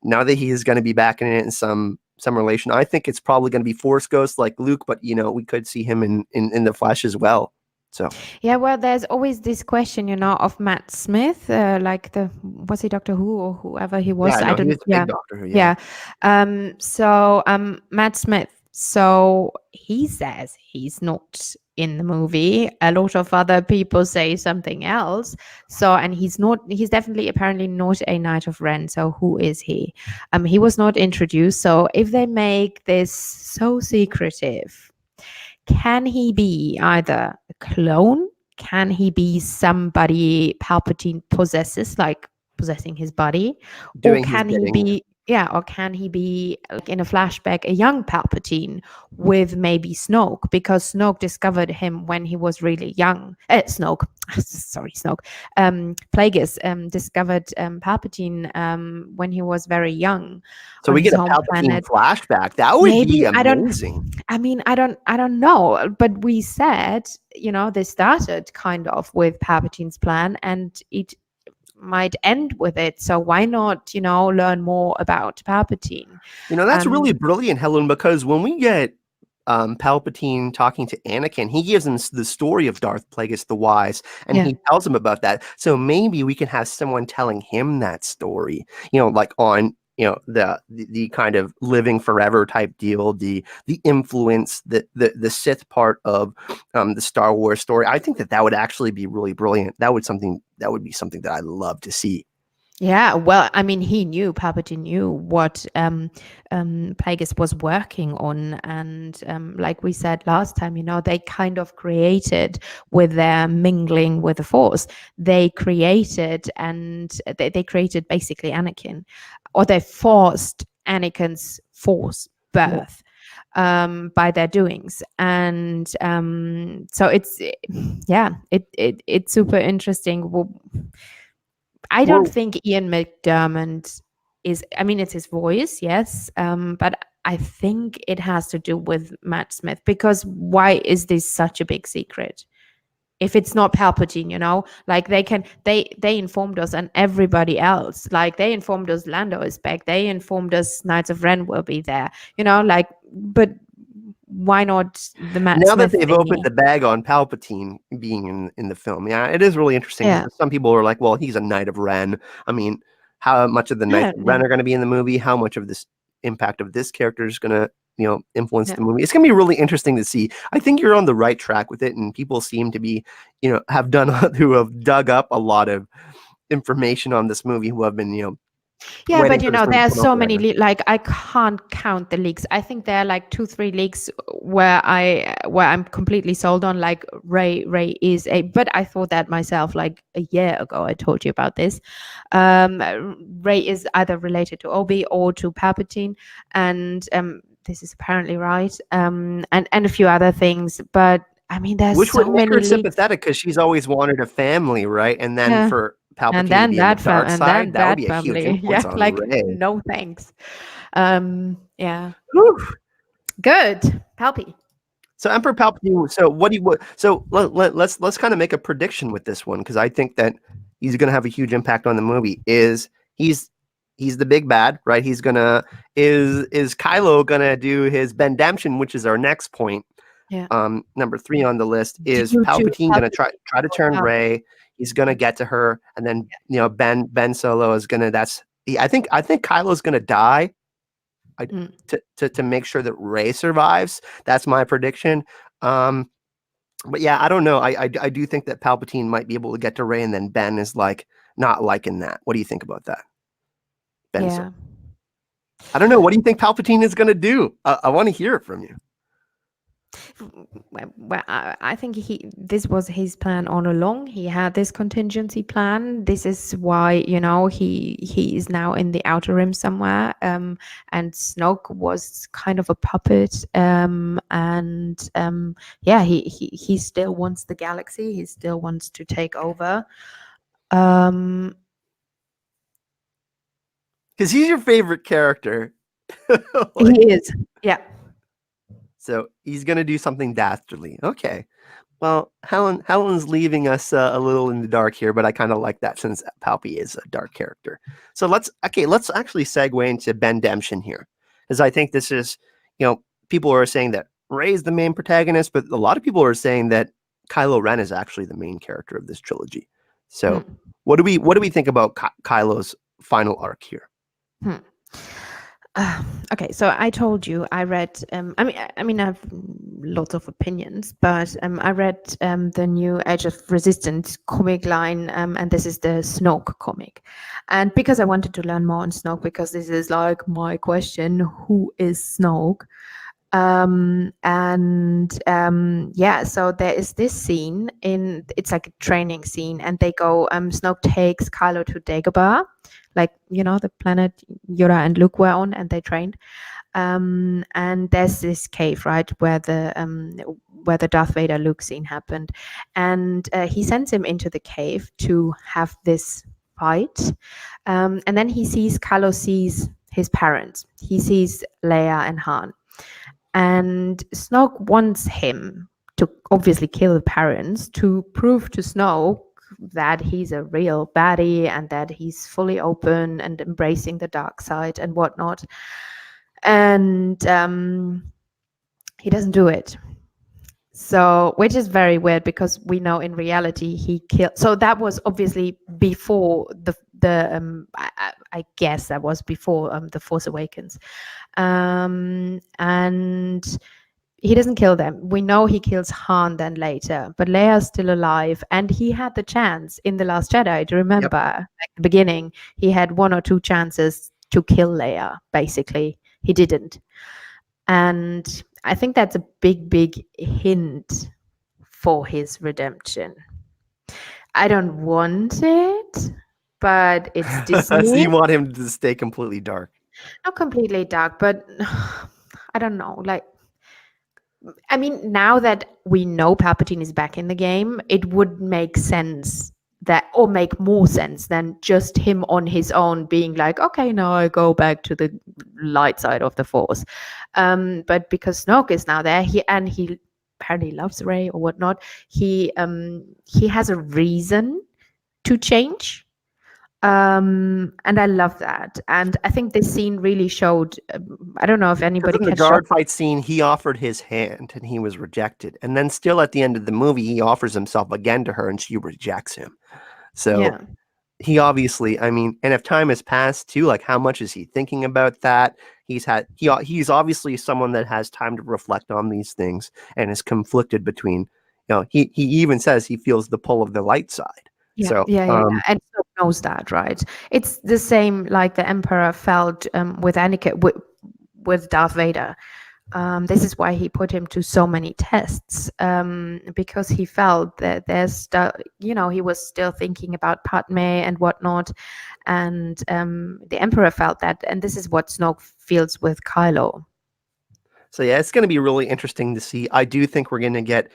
Now that he is going to be back in it in some relation, I think it's probably going to be Force Ghost like Luke, but we could see him in the flesh as well. So
yeah, well, there's always this question, of Matt Smith, was he Doctor Who or whoever he was?
Yeah,
I don't.
He was a big Doctor Who.
Yeah. Matt Smith. So he says he's not in the movie. A lot of other people say something else. So, and he's definitely apparently not a Knight of Ren. So who is he? He was not introduced. So if they make this so secretive, can he be either a clone? Can he be somebody Palpatine possesses, like possessing his body? Or can he be like in a flashback a young Palpatine with maybe Snoke, because Snoke discovered him when he was really young. Snoke Plagueis discovered Palpatine when he was very young.
So we get a Palpatine flashback. That would be amazing.
I don't know, but we said, they started kind of with Palpatine's plan, and it might end with it. So why not, learn more about Palpatine?
That's really brilliant, Helen, because when we get Palpatine talking to Anakin, he gives him the story of Darth Plagueis the Wise, and he tells him about that. So maybe we can have someone telling him that story, like on the kind of living forever type deal, the influence, the Sith part of the Star Wars story. I think that would actually be really brilliant. That would be something that I'd love to see.
Yeah, well, I mean, Palpatine knew what Plagueis was working on, and like we said last time, they kind of created, with their mingling with the Force, they created basically Anakin, or they forced Anakin's Force birth. By their doings, and so it's super interesting. I don't think Ian McDiarmid is. I mean, it's his voice, yes, but I think it has to do with Matt Smith, because why is this such a big secret? If it's not Palpatine, like they informed us, and everybody else, like they informed us Lando is back, they informed us Knights of Ren will be there, but why not the Matt
now
Smith
that they've
thingy?
opened the bag on Palpatine being in the film? Yeah, it is really interesting.
Yeah.
Some people are like, well, he's a Knight of Ren. I mean, how much of the Knights of Ren are going to be in the movie? How much of this impact of this character is going to influence the movie? It's going to be really interesting to see. I think you're on the right track with it, and people seem to be who have dug up a lot of information on this movie, who have been
yeah, but there are so many like I can't count the leaks. I think there are like 2-3 leaks where I'm completely sold on, like Rey is but I thought that myself like a year ago. I told you about this. Rey is either related to Obi or to Palpatine, and this is apparently right. And a few other things, but I mean, there's
which
so
would make
many
her sympathetic, because she's always wanted a family, right? And then for Palpatine
and then
to be in the dark side, that would be a huge
family,
influence on
like
Rey.
no thanks. Good, Palpy.
So Emperor Palpatine. So let's kind of make a prediction with this one, because I think that he's going to have a huge impact on the movie. He's the big bad, right? Is Kylo gonna do his Bendemption, which is our next point?
Yeah.
Number 3 on the list is Palpatine gonna try to turn Rey. He's gonna get to her, and then Ben Solo is gonna. I think Kylo's gonna die. I
Mm.
to make sure that Rey survives. That's my prediction. But yeah, I don't know. I do think that Palpatine might be able to get to Rey, and then Ben is like not liking that. What do you think about that, Ben?
Yeah.
I don't know. What do you think Palpatine is going to do? I want to hear it from you.
Well, I think this was his plan all along. He had this contingency plan. This is why, he is now in the Outer Rim somewhere. And Snoke was kind of a puppet. Yeah, he still wants the galaxy. He still wants to take over. Um,
Because he's your favorite character.
he is. Yeah.
So he's going to do something dastardly. Okay. Well, Helen's leaving us a little in the dark here, but I kind of like that since Palpy is a dark character. So let's actually segue into Bendemption here, because I think this is, people are saying that Rey is the main protagonist, but a lot of people are saying that Kylo Ren is actually the main character of this trilogy. So what do we think about Kylo's final arc here?
Okay, so I told you I read. I mean, I have lots of opinions, but I read the new Age of Resistance comic line, and this is the Snoke comic, and because I wanted to learn more on Snoke, because this is like my question: who is Snoke? Yeah, so there is this scene it's like a training scene, and they go. Snoke takes Kylo to Dagobah, like the planet Yoda and Luke were on, and they trained. And there's this cave, right, where the Darth Vader Luke scene happened, and he sends him into the cave to have this fight, and then Kylo sees his parents. He sees Leia and Han, and Snoke wants him to obviously kill the parents to prove to Snoke that he's a real baddie and that he's fully open and embracing the dark side and whatnot. And he doesn't do it. So, which is very weird, because we know in reality he killed. So that was obviously before I guess that was before the Force Awakens, and he doesn't kill them. We know he kills Han then later, but Leia's still alive, and he had the chance in The Last Jedi. Do you remember? At the beginning, he had 1 or 2 chances to kill Leia. Basically, he didn't, and I think that's a big hint for his redemption. I don't want it, but it's Disney.
So you want him to stay completely dark?
Not completely dark, but I don't know. Like, I mean, now that we know Palpatine is back in the game, it would make sense or make more sense than just him on his own being like, okay, now I go back to the light side of the Force. But because Snoke is now there, he apparently loves Rey or whatnot, he has a reason to change. And I love that. And I think this scene really showed, I don't know if anybody
in the guard fight scene, he offered his hand and he was rejected. And then still at the end of the movie, he offers himself again to her and she rejects him. So he obviously, I mean, and if time has passed too, like how much is he thinking about that? He's obviously someone that has time to reflect on these things and is conflicted between, he even says he feels the pull of the light side.
Yeah, and Snoke knows that, right? It's the same like the Emperor felt with Anakin, with Darth Vader. This is why he put him to so many tests, because he felt that he was still thinking about Padme and whatnot, and the Emperor felt that, and this is what Snoke feels with Kylo.
So yeah, it's going to be really interesting to see. I do think we're going to get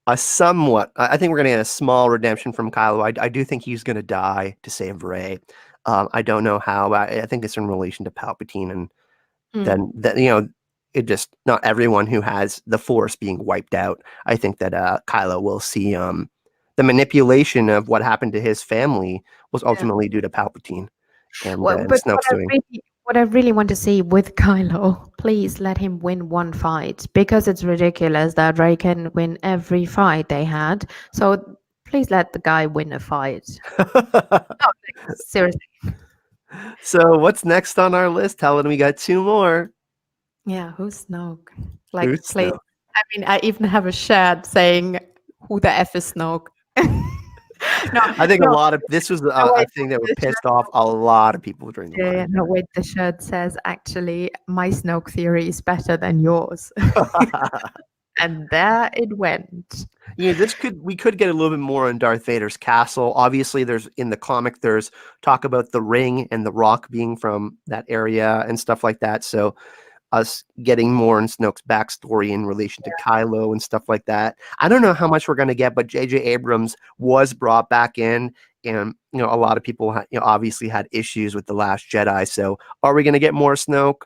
I think we're going to get a small redemption from Kylo. I do think he's going to die to save Rey. I don't know how. I think it's in relation to Palpatine, and then it just not everyone who has the Force being wiped out. I think that Kylo will see the manipulation of what happened to his family was ultimately due to Palpatine and Snoke's doing.
What I really want to see with Kylo, please let him win one fight, because it's ridiculous that Rey can win every fight they had. So please let the guy win a fight. No, seriously.
So what's next on our list, Helen? We got two more.
Yeah, who's Snoke? Like,
Who's
please.
Snoke?
I mean, I even have a shirt saying, "Who the f is Snoke?" No,
I think a
no,
lot of this was
no,
a
wait.
thing that would
The
pissed
shirt,
off a lot of people during the
yeah,
watch.
no, wait. The shirt says, actually, my Snoke theory is better than yours, and there it went.
We could get a little bit more on Darth Vader's castle. Obviously, there's in the comic there's talk about the ring and the rock being from that area and stuff like that. So us getting more in Snoke's backstory in relation to Kylo and stuff like that. I don't know how much we're going to get, but J.J. Abrams was brought back in, and a lot of people obviously had issues with the Last Jedi. So are we going to get more Snoke?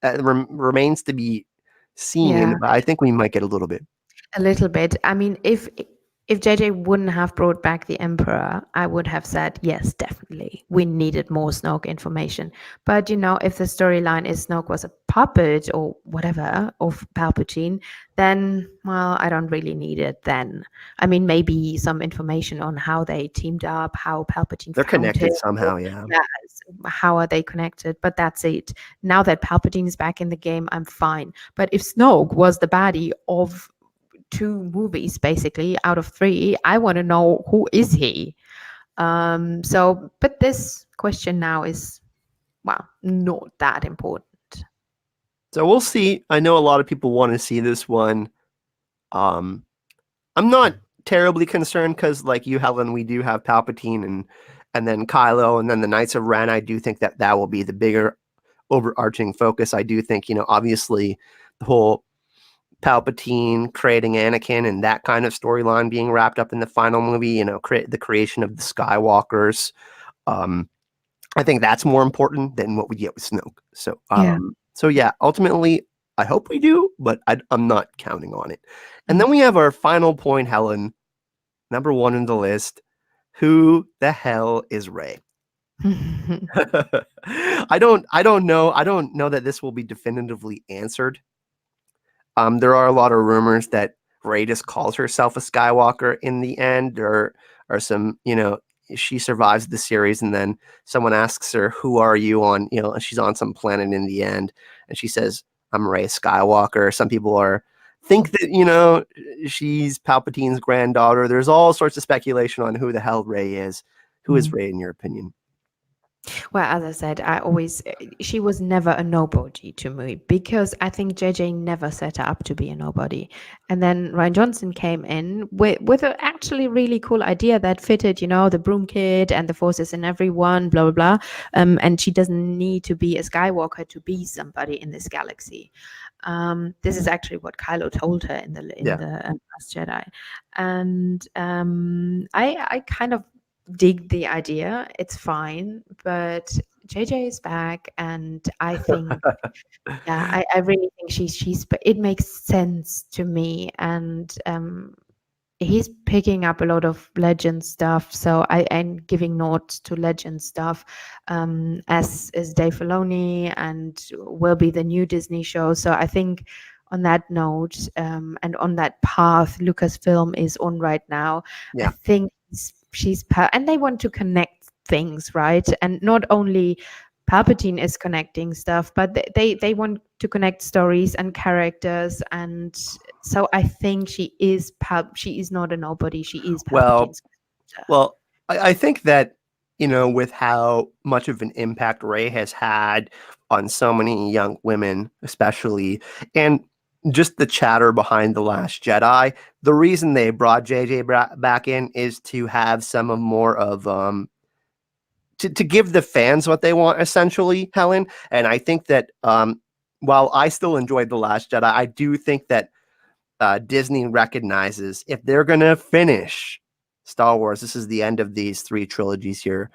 Remains to be seen,
Yeah.
but I think we might get a little bit.
A little bit. I mean, if JJ wouldn't have brought back the Emperor, I would have said yes, definitely. We needed more Snoke information. But if the storyline is Snoke was a puppet or whatever of Palpatine, then well, I don't really need it then. I mean, maybe some information on how they teamed up, how Palpatine
They're
found him.
connected somehow, yeah.
Yeah, how are they connected? But that's it. Now that Palpatine is back in the game, I'm fine. But if Snoke was the baddie of two movies basically out of three, I want to know who is he. But this question now is, well, not that important.
So we'll see. I know a lot of people want to see this one. Um, I'm not terribly concerned because, like you, Helen, we do have Palpatine and then Kylo and then the Knights of Ren. I do think that that will be the bigger overarching focus. I do think, obviously the whole Palpatine creating Anakin and that kind of storyline being wrapped up in the final movie, the creation of the Skywalkers. Um, I think that's more important than what we get with Snoke. So,
Yeah.
yeah, ultimately, I hope we do, but I'm not counting on it. And
Mm.
then we have our final point, Helen, number one in the list. Who the hell is Rey? I don't know. I don't know that this will be definitively answered. There are a lot of rumors that Rey just calls herself a Skywalker in the end, or some, she survives the series, and then someone asks her, "Who are you on?" She's on some planet in the end, and she says, "I'm Rey Skywalker." Some people think that she's Palpatine's granddaughter. There's all sorts of speculation on who the hell Rey is. Who is
Mm.
Rey in your opinion?
Well, as I said, she was never a nobody to me because I think JJ never set her up to be a nobody. And then Ryan Johnson came in with an actually really cool idea that fitted, the broom kid and the forces in everyone, blah, blah, blah. And she doesn't need to be a Skywalker to be somebody in this galaxy. This is actually what Kylo told her in
Yeah.
the Last Jedi. And I kind of dig the idea. It's fine, but JJ is back, and I think, yeah, I really think she's. But it makes sense to me, and he's picking up a lot of legend stuff. So I'm giving nods to legend stuff, as is Dave Filoni, and will be the new Disney show. So I think. On that note, and on that path Lucasfilm is on right now, I
Yeah.
think and they want to connect things, right? And not only Palpatine is connecting stuff, but they want to connect stories and characters, and so I think she is not a nobody. She is
Well,
Palpatine's character.
Well, I think that, with how much of an impact Ray has had on so many young women, especially, and just the chatter behind The Last Jedi, the reason they brought JJ back in is to have some of more of, to give the fans what they want, essentially, Helen. And I think that, while I still enjoyed The Last Jedi, I do think that Disney recognizes if they're going to finish Star Wars, this is the end of these three trilogies here.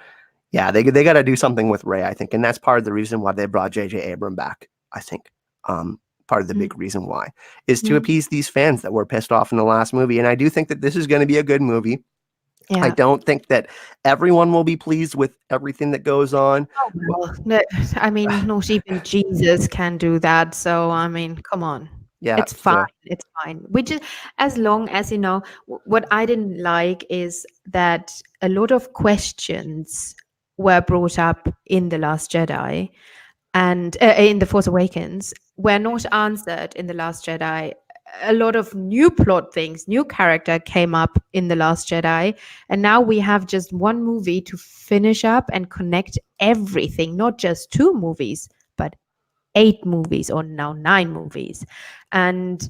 Yeah, they got to do something with Rey, I think, and that's part of the reason why they brought J.J. Abrams back. I think part of the big reason why is to
Mm.
appease these fans that were pissed off in the last movie, and I do think that this is going to be a good movie. I
Yeah.
don't think that everyone will be pleased with everything that goes on.
Oh, well, I mean, not even Jesus can do that. So, I mean, come on.
Yeah,
It's fine.
so
It's fine. We just, as long as, what I didn't like is that a lot of questions were brought up in The Last Jedi and in The Force Awakens were not answered in The Last Jedi. A lot of new plot things, new character came up in The Last Jedi. And now we have just one movie to finish up and connect everything, not just two movies, but 8 movies or now 9 movies. And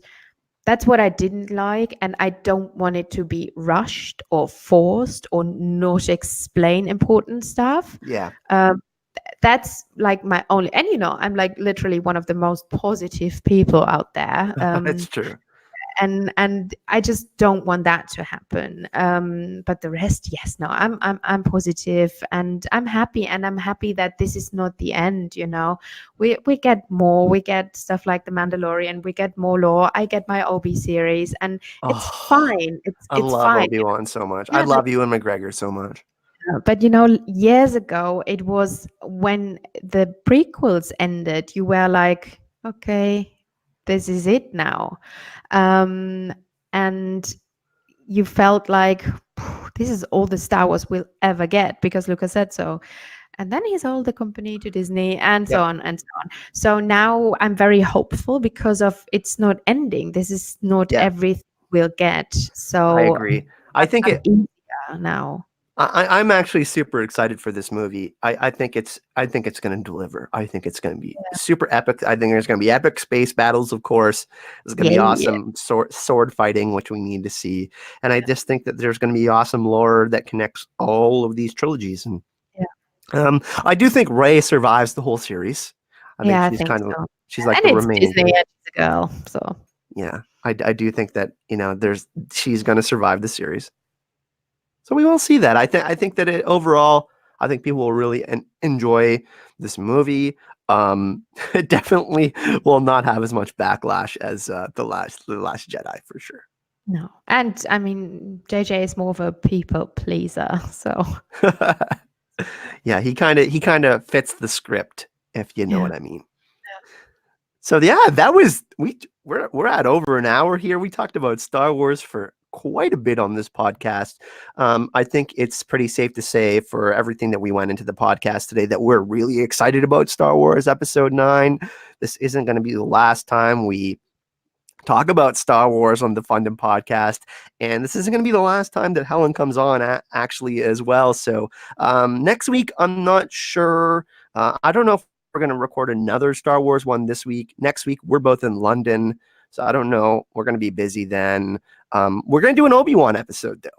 that's what I didn't like. And I don't want it to be rushed or forced or not explain important stuff.
Yeah.
That's like my only, and I'm like literally one of the most positive people out there.
That's true.
And I just don't want that to happen. But the rest, yes, no, I'm positive and I'm happy, and I'm happy that this is not the end. We get more, we get stuff like The Mandalorian, we get more lore. I get my OB series, and it's fine.
I
It's
love
fine.
Obi-Wan so much.
Yeah,
I love Ewan McGregor so much.
but years ago, it was when the prequels ended, you were like, okay, this is it now. And you felt like this is all the Star Wars we'll ever get because Lucas said so. And then he sold the company to Disney and so on and so on. So now I'm very hopeful because of it's not ending. This is not everything we'll get. So
I agree. I think
I'm easier now.
I'm actually super excited for this movie. I think it's going to deliver. I think it's going to be super epic. I think there's going to be epic space battles, of course. There's going to be awesome sword fighting, which we need to see. And I just think that there's going to be awesome lore that connects all of these trilogies. And I do think Rey survives the whole series. I think she's she's like
and
the
it's
remaining
Disney, and she's a girl, so
yeah. I do think that she's going to survive the series. So we will see that. I think that overall, I think people will really enjoy this movie. It definitely will not have as much backlash as the last Jedi for sure.
No, and I mean JJ is more of a people pleaser, so
yeah, he kind of fits the script, if you know what I mean. So yeah, that was we're at over an hour here. We talked about Star Wars for quite a bit on this podcast. I think it's pretty safe to say for everything that we went into the podcast today that we're really excited about Star Wars Episode 9. This isn't going to be the last time we talk about Star Wars on the Fundom Podcast, and this isn't going to be the last time that Helen comes on actually as well. So next week, I'm not sure. I don't know if we're going to record another Star Wars one this week. Next week, we're both in London, so I don't know. We're going to be busy then. We're going to do an Obi-Wan episode though,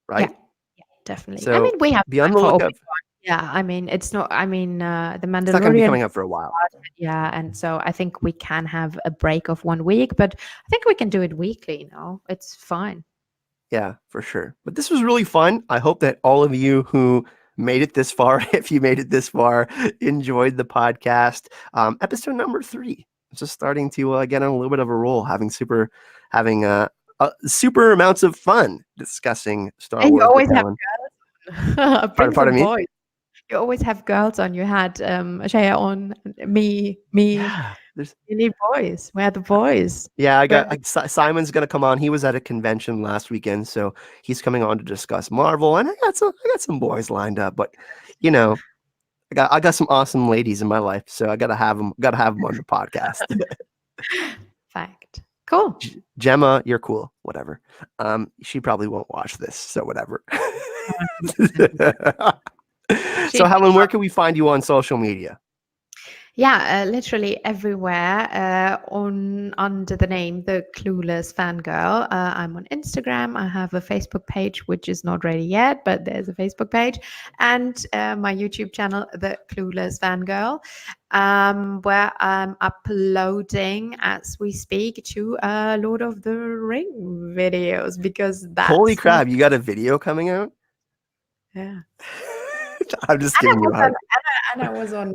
right?
Yeah, definitely.
So
I mean, we have
be on the lookout.
Yeah, I mean, it's not. I mean, The Mandalorian.
It's not going to be coming up for a while.
Yeah, and so I think we can have a break of 1 week, but I think we can do it weekly now. It's fine.
Yeah, for sure. But this was really fun. I hope that all of you who made it this far, if you made it this far, enjoyed the podcast. Episode number 3. Just starting to get on a little bit of a roll, having super amounts of fun discussing Star Wars.
You always have girls.
Pardon me?
Boys. You always have girls on. You had Shaya on, me.
Yeah,
you need boys. Where are the boys?
Yeah, Simon's gonna come on. He was at a convention last weekend, so he's coming on to discuss Marvel. And I got some boys lined up, but I got some awesome ladies in my life, so I gotta have them on the podcast.
Fact. Cool.
Gemma, you're cool. Whatever. She probably won't watch this, so whatever. So Helen, where can we find you on social media?
Yeah, literally everywhere under the name The Clueless Fangirl. I'm on Instagram. I have a Facebook page, which is not ready yet, but there's a Facebook page. And my YouTube channel, The Clueless Fangirl, where I'm uploading as we speak to Lord of the Ring videos because that's...
Holy crap, you got a video coming out?
Yeah.
I'm just giving you a hard.
And I was on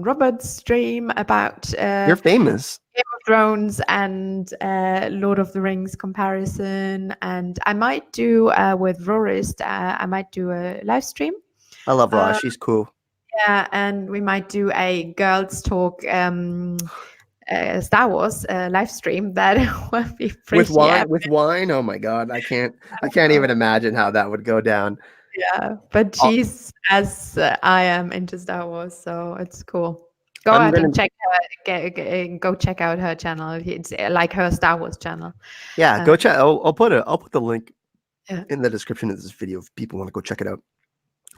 Robert's stream about
You're famous.
Game of Thrones and Lord of the Rings comparison, and I might do with Rorist. I might do a live stream.
I love Roz. She's cool.
Yeah, and we might do a girls talk Star Wars live stream that will be pretty
with wine. Oh my god, I can't even imagine how that would go down.
Yeah, but
I'll,
she's as I am into Star Wars, so it's cool. Go
I'm
ahead
gonna
and check her. Go check out her channel. It's like her Star Wars channel.
yeah, go
Um,
check. I'll put the link
yeah.
in the description of this video if people want to go check it out.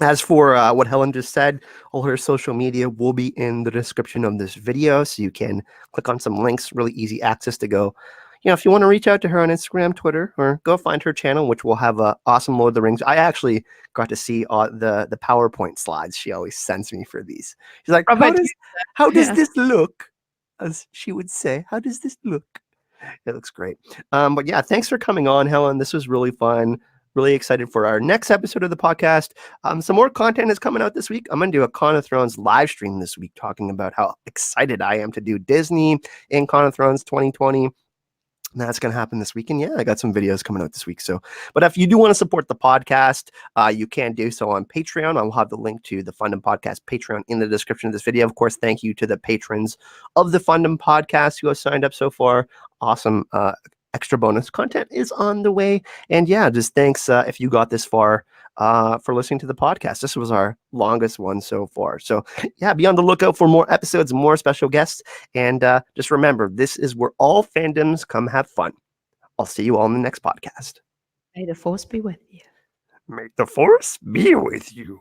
As for what Helen just said, all her social media will be in the description of this video, so you can click on some links, really easy access to go. If you want to reach out to her on Instagram, Twitter, or go find her channel, which will have a awesome Lord of the Rings. I actually got to see the PowerPoint slides she always sends me for these. She's like,
Robert,
how does
yeah.
this look? As she would say, how does this look? It looks great. But yeah, thanks for coming on, Helen. This was really fun. Really excited for our next episode of the podcast. Some more content is coming out this week. I'm going to do a Con of Thrones live stream this week talking about how excited I am to do Disney in Con of Thrones 2020. That's going to happen this week. And yeah, I got some videos coming out this week. But if you do want to support the podcast, you can do so on Patreon. I'll have the link to the Fundom Podcast Patreon in the description of this video. Of course, thank you to the patrons of the Fundom Podcast who have signed up so far. Awesome. Extra bonus content is on the way. And yeah, just thanks if you got this far for listening to the podcast. This was our longest one so far. So yeah, be on the lookout for more episodes, more special guests. And just remember, this is where all fandoms come have fun. I'll see you all in the next podcast.
May the force be with you.
May the force be with you.